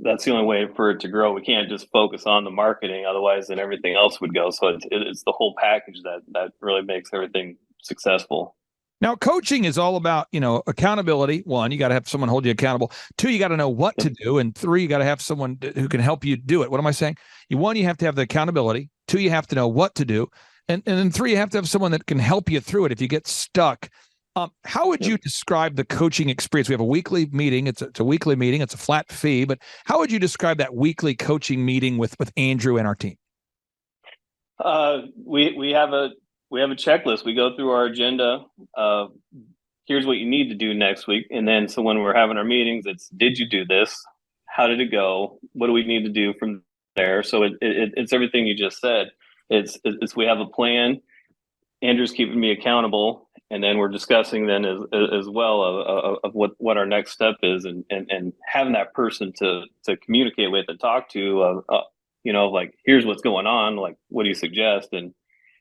that's the only way for it to grow. We can't just focus on the marketing. Otherwise, then everything else would go. So it's the whole package that really makes everything successful. Now, coaching is all about, accountability. 1, you got to have someone hold you accountable. 2, you got to know what to do. And 3, you got to have someone who can help you do it. What am I saying? 1, you have to have the accountability. 2, you have to know what to do. And then 3, you have to have someone that can help you through it if you get stuck. How would you describe the coaching experience? We have a weekly meeting. It's a weekly meeting. It's a flat fee. But how would you describe that weekly coaching meeting with Andrew and our team? We have a checklist. We go through our agenda of here's what you need to do next week. And then so when we're having our meetings, it's did you do this? How did it go? What do we need to do from there? So it's everything you just said. It's we have a plan. Andrew's keeping me accountable. And then we're discussing then as well of what our next step is and having that person to communicate with and talk to, like, here's what's going on. Like, what do you suggest? And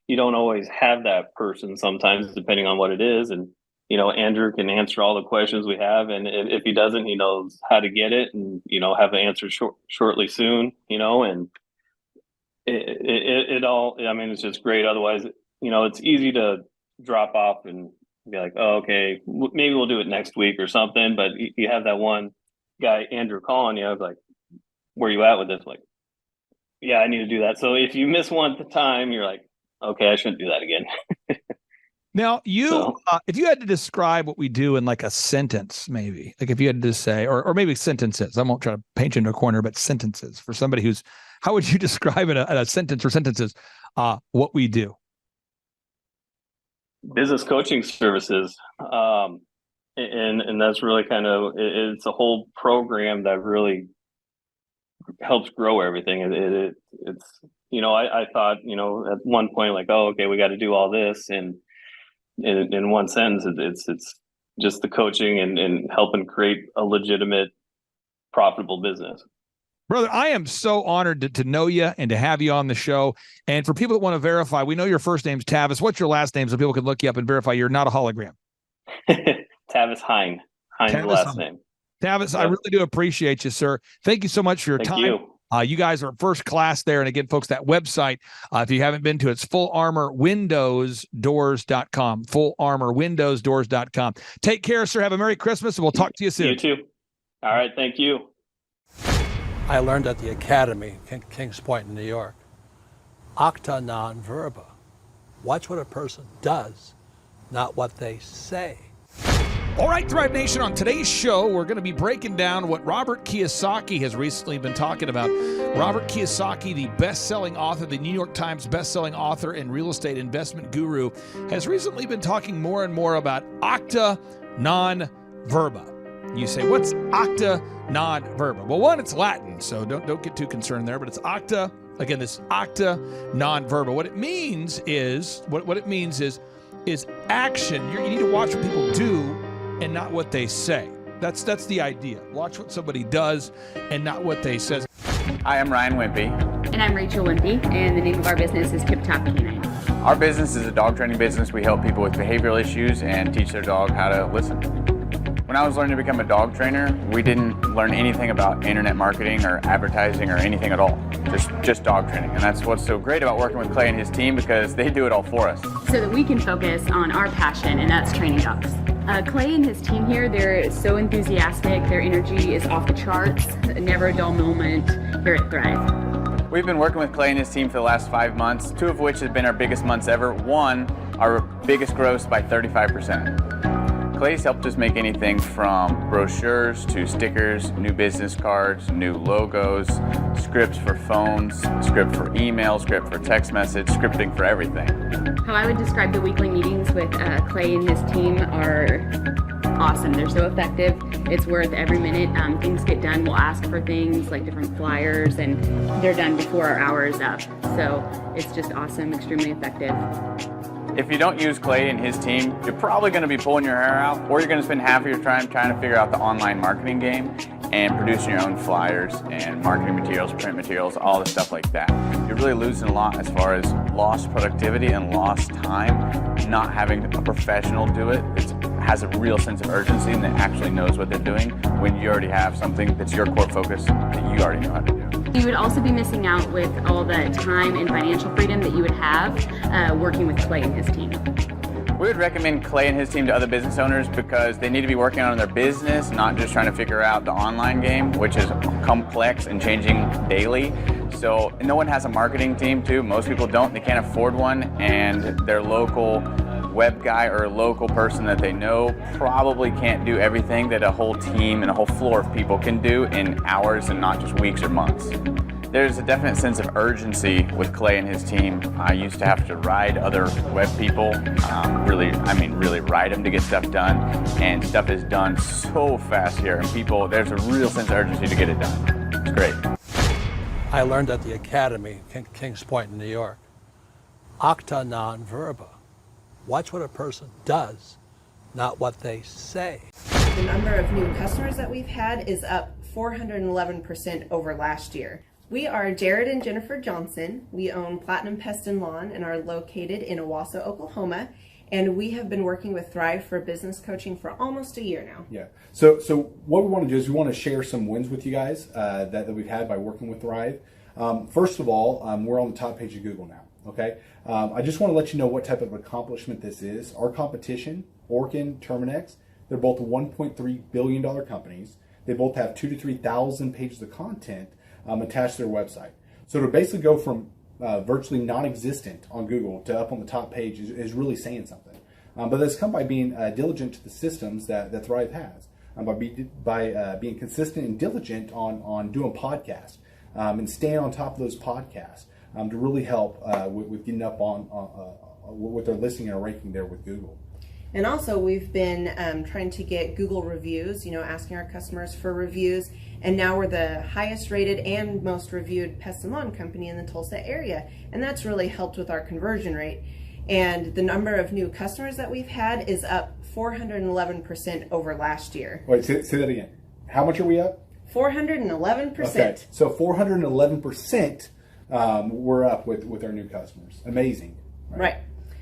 you don't always have that person sometimes, depending on what it is. And, Andrew can answer all the questions we have. And if he doesn't, he knows how to get it and, have the answer shortly soon, and it all, it's just great. Otherwise, it's easy to drop off and be like, oh, okay, maybe we'll do it next week or something. But you have that one guy, Andrew, calling you, like, where you at with this? Like, yeah, I need to do that. So if you miss one at the time, you're like, okay, I shouldn't do that again. Now, if you had to describe what we do in like a sentence, maybe, like if you had to say, or maybe sentences, I won't try to paint you into a corner, but sentences for somebody how would you describe it in a sentence or sentences, what we do? Business coaching services. And that's really it's a whole program that really helps grow everything. It's, I thought, at one point, like, oh, okay, we got to do all this. And in one sentence, it's just the coaching and helping create a legitimate, profitable business. Brother, I am so honored to know you and to have you on the show. And for people that want to verify, we know your first name's Tavis. What's your last name so people can look you up and verify you're not a hologram? Tavis Hine. Hine's the last name. Tavis, yep. I really do appreciate you, sir. Thank you so much for your time. You guys are first class there. And again, folks, that website, if you haven't been to it, it's fullarmorwindowsdoors.com, fullarmorwindowsdoors.com. Take care, sir. Have a Merry Christmas, and we'll talk to you soon. You too. All right. Thank you. I learned at the Academy in Kings Point in New York. Acta non verba. Watch what a person does, not what they say. All right, Thrive Nation, on today's show, we're going to be breaking down what Robert Kiyosaki has recently been talking about. Robert Kiyosaki, the best-selling author, the New York Times best-selling author and real estate investment guru, has recently been talking more and more about acta non verba. You say, what's acta non verba? Well, one, it's Latin, so don't get too concerned there, but it's acta. Again, this acta non verba. What it means is action. You need to watch what people do and not what they say. That's the idea. Watch what somebody does and not what they say. Hi, I'm Ryan Wimpy. And I'm Rachel Wimpy, and the name of our business is Tip Top Canine. Our business is a dog training business. We help people with behavioral issues and teach their dog how to listen. When I was learning to become a dog trainer, we didn't learn anything about internet marketing or advertising or anything at all. Just dog training. And that's what's so great about working with Clay and his team, because they do it all for us. So that we can focus on our passion, and that's training dogs. Clay and his team here, they're so enthusiastic. Their energy is off the charts. Never a dull moment here at Thrive. We've been working with Clay and his team for the last 5 months, 2 of which have been our biggest months ever. 1, our biggest gross by 35%. Clay's helped us make anything from brochures to stickers, new business cards, new logos, scripts for phones, script for email, script for text message, scripting for everything. How I would describe the weekly meetings with Clay and his team are awesome. They're so effective. It's worth every minute. Things get done. We'll ask for things like different flyers, and they're done before our hour is up. So it's just awesome, extremely effective. If you don't use Clay and his team, you're probably going to be pulling your hair out, or you're going to spend half of your time trying to figure out the online marketing game and producing your own flyers and marketing materials, print materials, all the stuff like that. You're really losing a lot as far as lost productivity and lost time. Not having a professional do it, it has a real sense of urgency and that actually knows what they're doing when you already have something that's your core focus that you already know how to do. You would also be missing out with all the time and financial freedom that you would have working with Clay and his team. We would recommend Clay and his team to other business owners because they need to be working on their business, not just trying to figure out the online game, which is complex and changing daily. So no one has a marketing team too. Most people don't. They can't afford one, and their local web guy or a local person that they know probably can't do everything that a whole team and a whole floor of people can do in hours and not just weeks or months. There's a definite sense of urgency with Clay and his team. I used to have to ride other web people, really ride them to get stuff done, and stuff is done so fast here, and there's a real sense of urgency to get it done. It's great. I learned at the Academy in Kings Point in New York. Acta non verba. Watch what a person does, not what they say. The number of new customers that we've had is up 411% over last year. We are Jared and Jennifer Johnson. We own Platinum Pest and Lawn and are located in Owasso, Oklahoma. And we have been working with Thrive for business coaching for almost a year now. Yeah. So what we want to do is we want to share some wins with you guys that we've had by working with Thrive. First of all, we're on the top page of Google now. Okay. I just want to let you know what type of accomplishment this is. Our competition, Orkin, Terminex, they're both $1.3 billion companies. They both have 2,000 to 3,000 pages of content attached to their website. So to basically go from virtually non-existent on Google to up on the top page is really saying something. But that's come by being diligent to the systems that Thrive has, by being consistent and diligent on doing podcasts and staying on top of those podcasts to really help with getting up on with their listing and ranking there with Google. And also we've been trying to get Google reviews, asking our customers for reviews. And now we're the highest rated and most reviewed pest and lawn company in the Tulsa area. And that's really helped with our conversion rate. And the number of new customers that we've had is up 411% over last year. Wait, say that again. How much are we up? 411%. Okay, so 411% we're up with our new customers. Amazing. Right.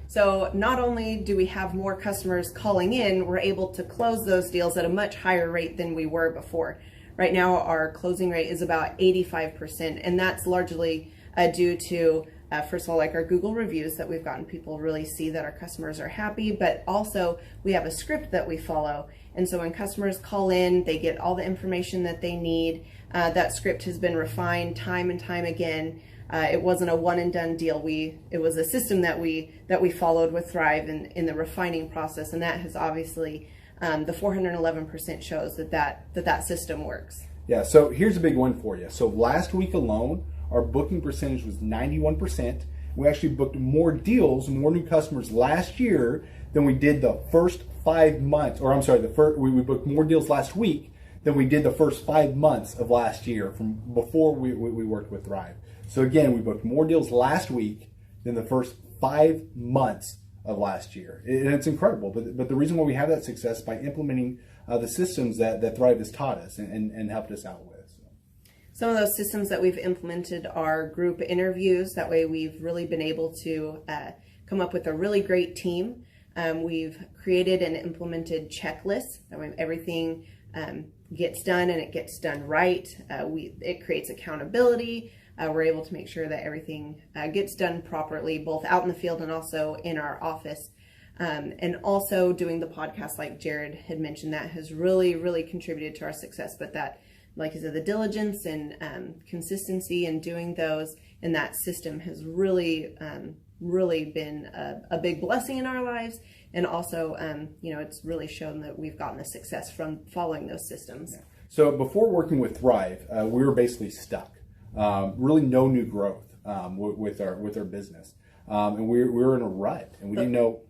So not only do we have more customers calling in, we're able to close those deals at a much higher rate than we were before. Right now, our closing rate is about 85%, and that's largely due to, first of all, like our Google reviews that we've gotten people really see that our customers are happy, but also we have a script that we follow. And so when customers call in, they get all the information that they need. That script has been refined time and time again. It wasn't a one and done deal. It was a system that we followed with Thrive in the refining process, and that has obviously the 411% shows that system works. Yeah, so here's a big one for you. So last week alone, our booking percentage was 91%. We actually booked more deals, more new customers last year than we did the first 5 months, or I'm sorry, we booked more deals last week than we did the first 5 months of last year from before we worked with Thrive. So again, we booked more deals last week than the first 5 months of last year. And it's incredible. But the reason why we have that success is by implementing the systems that Thrive has taught us and helped us out with. So. Some of those systems that we've implemented are group interviews. That way we've really been able to come up with a really great team. We've created and implemented checklists. That way everything gets done and it gets done right. It creates accountability. We're able to make sure that everything gets done properly, both out in the field and also in our office. And also doing the podcast, like Jared had mentioned, that has really, really contributed to our success. But that, like I said, the diligence and consistency in doing those and that system has really, really been a big blessing in our lives. And also, it's really shown that we've gotten the success from following those systems. Yeah. So before working with Thrive, we were basically stuck. Really no new growth with our business. And we were in a rut and we didn't know.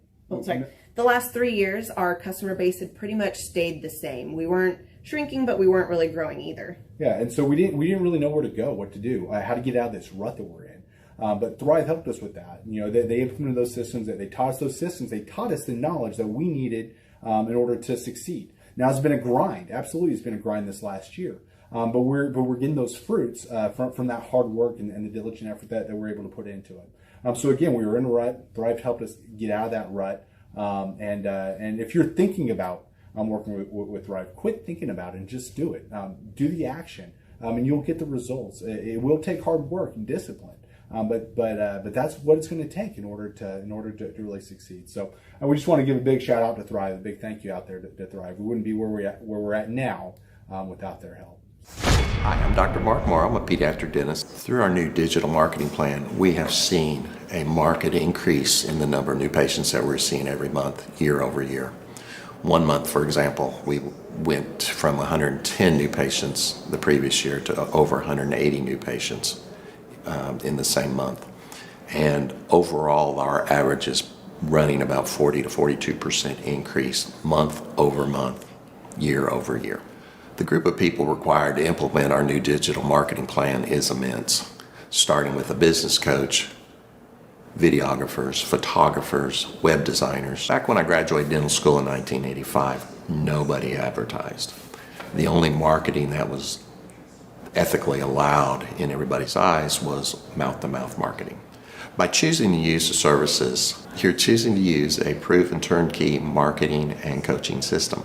The last 3 years, our customer base had pretty much stayed the same. We weren't shrinking, but we weren't really growing either. Yeah, and so we didn't really know where to go, what to do, how to get out of this rut that we're in. But Thrive helped us with that. They implemented those systems. They taught us those systems. They taught us the knowledge that we needed in order to succeed. Now it's been a grind. Absolutely, it's been a grind this last year. But we're getting those fruits from that hard work and the diligent effort that we're able to put into it. So again, we were in a rut. Thrive helped us get out of that rut. And if you're thinking about working with Thrive, quit thinking about it and just do it. Do the action, and you'll get the results. It will take hard work and discipline, but that's what it's going to take in order to really succeed. So we just want to give a big shout out to Thrive, a big thank you out there to Thrive. We wouldn't be where we're at now without their help. Hi, I'm Dr. Mark Moore. I'm a pediatric dentist. Through our new digital marketing plan, we have seen a marked increase in the number of new patients that we're seeing every month, year over year. 1 month, for example, we went from 110 new patients the previous year to over 180 new patients in the same month. And overall, our average is running about 40 to 42% increase month over month, year over year. The group of people required to implement our new digital marketing plan is immense, starting with a business coach, videographers, photographers, web designers. Back when I graduated dental school in 1985, nobody advertised. The only marketing that was ethically allowed in everybody's eyes was mouth-to-mouth marketing. By choosing to use the services, you're choosing to use a proven turnkey marketing and coaching system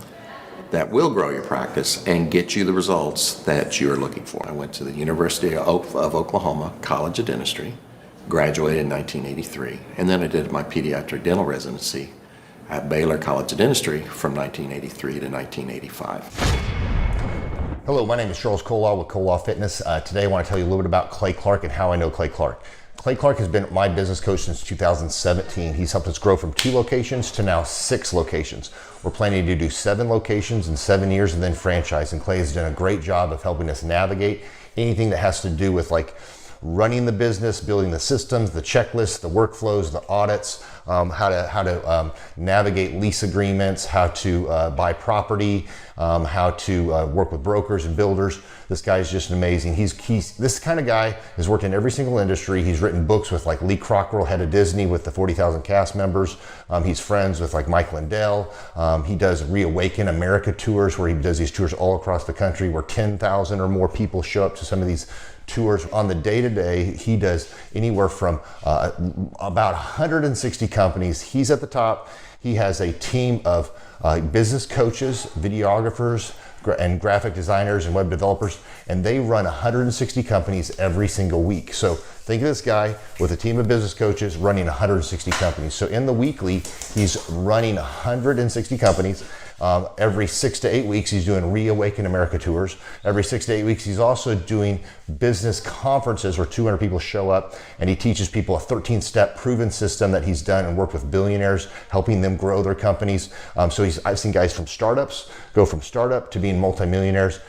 that will grow your practice and get you the results that you're looking for. I went to the University of Oklahoma College of Dentistry, graduated in 1983, and then I did my pediatric dental residency at Baylor College of Dentistry from 1983 to 1985. Hello, my name is Charles Colaw with Colaw Fitness. Today I want to tell you a little bit about Clay Clark and how I know Clay Clark. Clay Clark has been my business coach since 2017. He's helped us grow from 2 locations to now 6 locations. We're planning to do 7 locations in 7 years and then franchise. And Clay has done a great job of helping us navigate anything that has to do with like running the business, building the systems, the checklists, the workflows, the audits, how to navigate lease agreements, how to buy property, how to work with brokers and builders. This guy is just amazing. He's this kind of guy has worked in every single industry. He's written books with like Lee Cockrell, head of Disney, with the 40,000 cast members. He's friends with like Mike Lindell. He does Reawaken America tours where he does these tours all across the country where 10,000 or more people show up to some of these tours. On the day-to-day, he does anywhere from about 160 companies. He's at the top. He has a team of business coaches, videographers, and graphic designers and web developers, and they run 160 companies every single week. So think of this guy with a team of business coaches running 160 companies. So in the weekly, he's running 160 companies. Every 6 to 8 weeks, he's doing Reawaken America tours. Every 6 to 8 weeks, he's also doing business conferences where 200 people show up, and he teaches people a 13-step proven system that he's done and worked with billionaires, helping them grow their companies. I've seen guys from startups go from startup to being multimillionaires,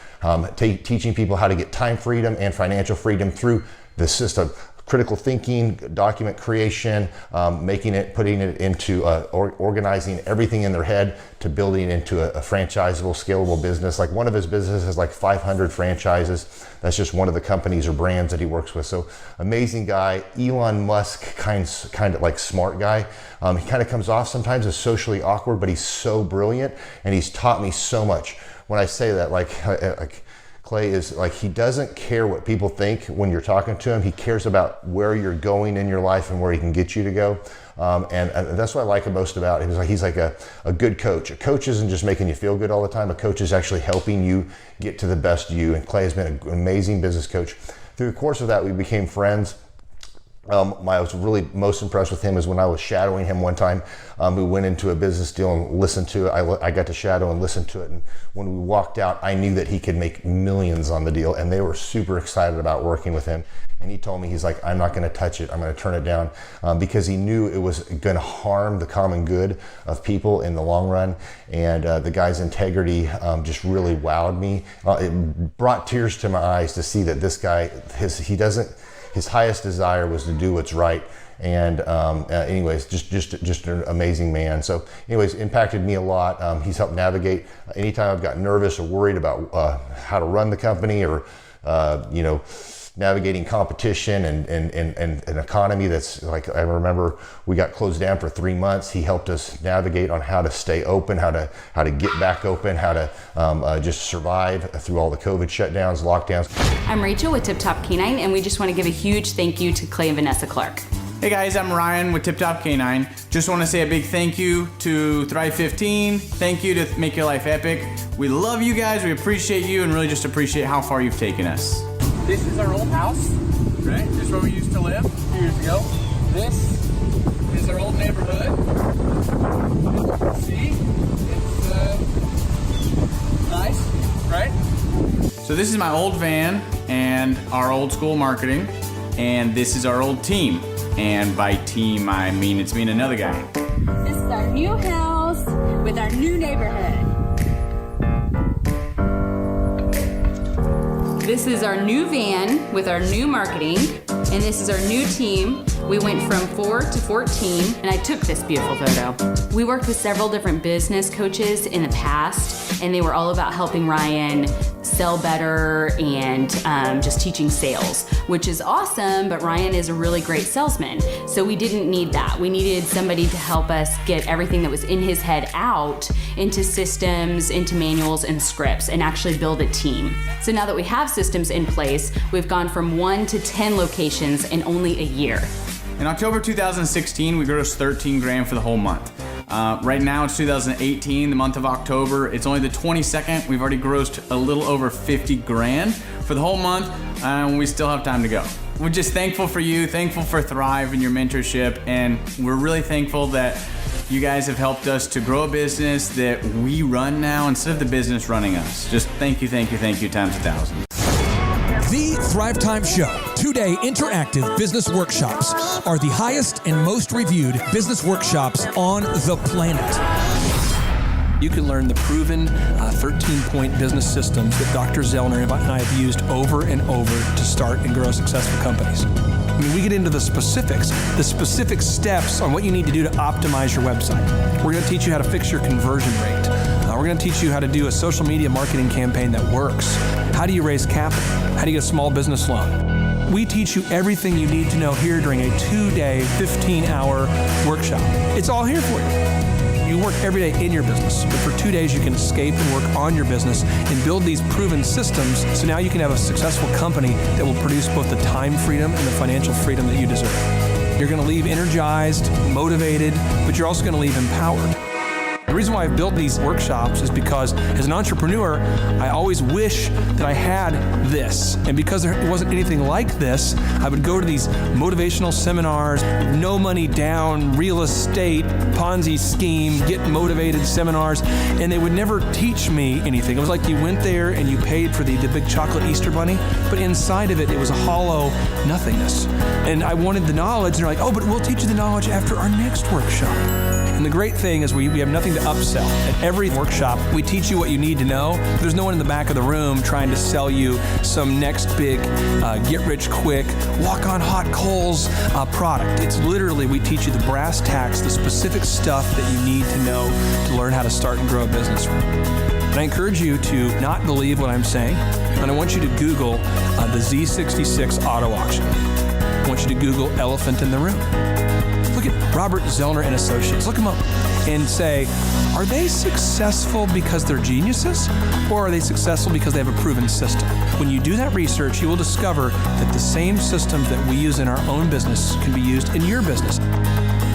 teaching people how to get time freedom and financial freedom through the system. Critical thinking, document creation, putting it into organizing everything in their head to building into a franchisable, scalable business. Like one of his businesses has like 500 franchises. That's just one of the companies or brands that he works with. So amazing guy, Elon Musk kind of like smart guy. He kind of comes off sometimes as socially awkward, but he's so brilliant, and he's taught me so much. When I say that, like Clay is like, he doesn't care what people think when you're talking to him. He cares about where you're going in your life and where he can get you to go. And that's what I like most about him. He's like a good coach. A coach isn't just making you feel good all the time. A coach is actually helping you get to the best you. And Clay has been an amazing business coach. Through the course of that, we became friends. I was really most impressed with him is when I was shadowing him one time. We went into a business deal and listened to it. I got to shadow and listen to it. And when we walked out, I knew that he could make millions on the deal, and they were super excited about working with him. And he told me, he's like, I'm not going to touch it. I'm going to turn it down, because he knew it was going to harm the common good of people in the long run. And the guy's integrity just really wowed me. It brought tears to my eyes to see that this guy, his highest desire was to do what's right. And anyways, just an amazing man. So anyways, impacted me a lot. He's helped navigate anytime I've got nervous or worried about how to run the company, or navigating competition and an economy that's like, I remember we got closed down for 3 months. He helped us navigate on how to stay open, how to get back open, how to just survive through all the COVID shutdowns, lockdowns. I'm Rachel with Tip Top Canine, and we just want to give a huge thank you to Clay and Vanessa Clark. Hey guys, I'm Ryan with Tip Top Canine. Just want to say a big thank you to Thrive 15. Thank you to Make Your Life Epic. We love you guys, we appreciate you, and really just appreciate how far you've taken us. This is our old house, right? This is where we used to live a few years ago. This is our old neighborhood. See? It's nice, right? So this is my old van and our old school marketing, and this is our old team. And by team, I mean it's me and another guy. This is our new house with our new neighborhood. This is our new van with our new marketing, and this is our new team. We went from 4 to 14, and I took this beautiful photo. We worked with several different business coaches in the past, and they were all about helping Ryan sell better and just teaching sales, which is awesome, but Ryan is a really great salesman. So we didn't need that. We needed somebody to help us get everything that was in his head out into systems, into manuals and scripts, and actually build a team. So now that we have systems in place, we've gone from 1 to 10 locations in only a year. In October 2016, we grossed 13 grand for the whole month. Right now it's 2018, the month of October. It's only the 22nd. We've already grossed a little over 50 grand for the whole month, and we still have time to go. We're just thankful for you, thankful for Thrive and your mentorship, and we're really thankful that you guys have helped us to grow a business that we run now instead of the business running us. Just thank you times 1,000. The Thrivetime Show, 2-day interactive business workshops, are the highest and most reviewed business workshops on the planet. You can learn the proven 13-point business systems that Dr. Zellner and I have used over and over to start and grow successful companies. I mean, we get into the specific steps on what you need to do to optimize your website. We're going to teach you how to fix your conversion rate. We're going to teach you how to do a social media marketing campaign that works. How do you raise capital? How do you get a small business loan? We teach you everything you need to know here during a 2-day, 15-hour workshop. It's all here for you. You work every day in your business, but for 2 days you can escape and work on your business and build these proven systems, so now you can have a successful company that will produce both the time freedom and the financial freedom that you deserve. You're going to leave energized, motivated, but you're also going to leave empowered. The reason why I've built these workshops is because as an entrepreneur, I always wish that I had this. And because there wasn't anything like this, I would go to these motivational seminars, no money down, real estate, Ponzi scheme, get motivated seminars, and they would never teach me anything. It was like you went there and you paid for the big chocolate Easter bunny, but inside of it, it was a hollow nothingness. And I wanted the knowledge, and they're like, oh, but we'll teach you the knowledge after our next workshop. And the great thing is we have nothing to upsell. At every workshop, we teach you what you need to know. There's no one in the back of the room trying to sell you some next big get-rich-quick, walk-on-hot-coals product. It's literally, we teach you the brass tacks, the specific stuff that you need to know to learn how to start and grow a business. And I encourage you to not believe what I'm saying, and I want you to Google the Z66 auto auction. I want you to Google elephant in the room. Look at Robert Zellner and Associates. Look them up and say, are they successful because they're geniuses, or are they successful because they have a proven system? When you do that research, you will discover that the same systems that we use in our own business can be used in your business.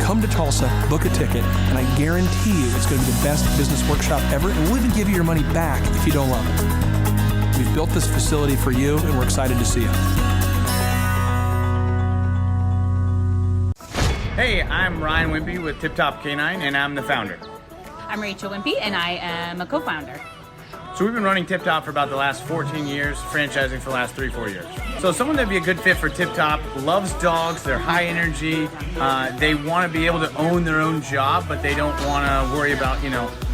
Come to Tulsa, book a ticket, and I guarantee you it's going to be the best business workshop ever, and we'll even give you your money back if you don't love it. We've built this facility for you, and we're excited to see you. Hey, I'm Ryan Wimpy with Tip Top Canine, and I'm the founder. I'm Rachel Wimpy, and I am a co-founder. So we've been running Tip Top for about the last 14 years, franchising for the last 3-4 years. So someone that'd be a good fit for Tip Top loves dogs, they're high energy, they want to be able to own their own job, but they don't want to worry about,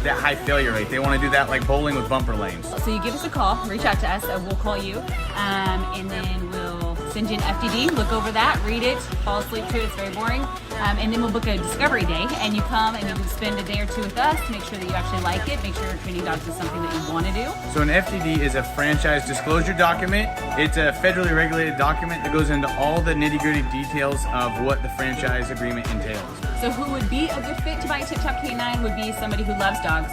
that high failure rate. They want to do that like bowling with bumper lanes. So you give us a call, reach out to us, we'll call you, and then we'll send you an FDD, look over that, read it, fall asleep to it, it's very boring, and then we'll book a discovery day, and you come and you can spend a day or two with us to make sure that you actually like it, make sure training dogs is something that you want to do. So an FDD is a franchise disclosure document. It's a federally regulated document that goes into all the nitty-gritty details of what the franchise agreement entails. So who would be a good fit to buy a Tip Top Canine would be somebody who loves dogs,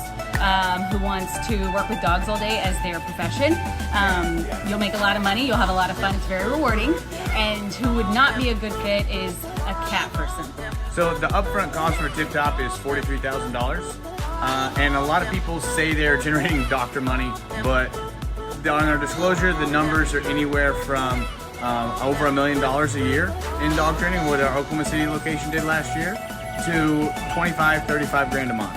who wants to work with dogs all day as their profession. You'll make a lot of money, you'll have a lot of fun, it's very rewarding. And who would not be a good fit is a cat person. So the upfront cost for Tip Top is $43,000. And a lot of people say they're generating doctor money, but on our disclosure, the numbers are anywhere from over $1 million a year in dog training, what our Oklahoma City location did last year, to 25-35 grand a month.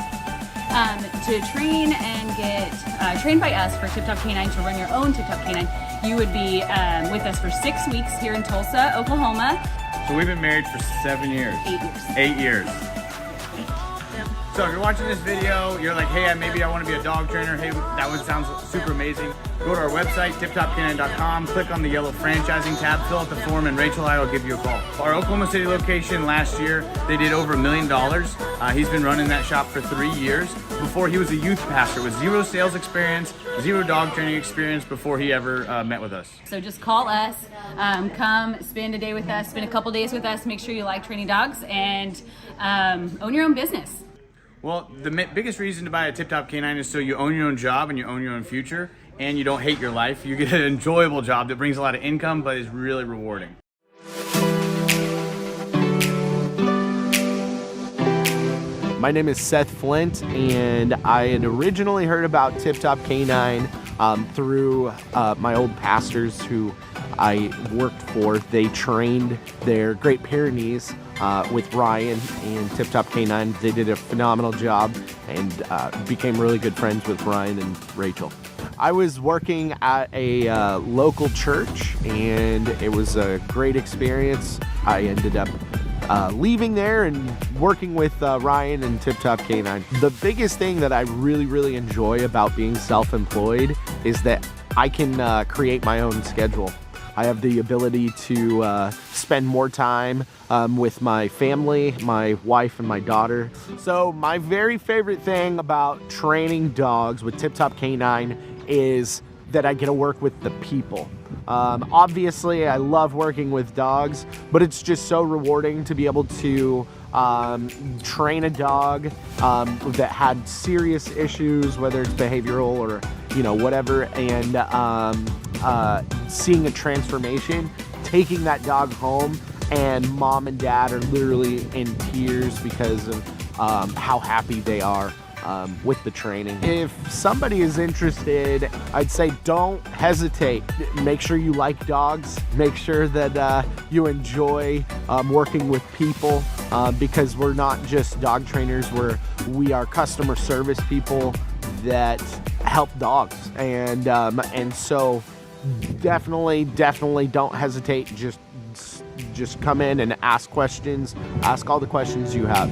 To train and get trained by us for Tip Top Canine, to run your own Tip Top Canine, you would be with us for 6 weeks here in Tulsa, Oklahoma. So we've been married for 7 years. 8 years. 8 years. So if you're watching this video, you're like, hey, maybe I want to be a dog trainer. Hey, that one sounds super amazing. Go to our website, tiptopcanine.com, click on the yellow franchising tab, fill out the form, and Rachel and I will give you a call. Our Oklahoma City location last year, they did over $1 million. He's been running that shop for 3 years. Before, he was a youth pastor with 0 sales experience, 0 dog training experience before he ever met with us. So just call us, come spend a day with us, spend a couple days with us, make sure you like training dogs, and own your own business. Well, the biggest reason to buy a Tip Top Canine is so you own your own job and you own your own future, and you don't hate your life. You get an enjoyable job that brings a lot of income, but is really rewarding. My name is Seth Flint, and I had originally heard about Tip Top Canine through my old pastors who I worked for. They trained their Great Pyrenees with Ryan and Tip Top Canine. They did a phenomenal job and became really good friends with Ryan and Rachel. I was working at a local church, and it was a great experience. I ended up leaving there and working with Ryan and Tip Top Canine. The biggest thing that I really enjoy about being self-employed is that I can create my own schedule. I have the ability to spend more time with my family, my wife and my daughter. So my very favorite thing about training dogs with Tip Top Canine is that I get to work with the people. Obviously, I love working with dogs, but it's just so rewarding to be able to train a dog that had serious issues, whether it's behavioral or whatever, and seeing a transformation, taking that dog home, and mom and dad are literally in tears because of how happy they are with the training. If somebody is interested, I'd say don't hesitate. Make sure you like dogs. Make sure that you enjoy working with people, because we're not just dog trainers. We are customer service people that help dogs, and so definitely don't hesitate. Just come in and ask questions. Ask all the questions you have.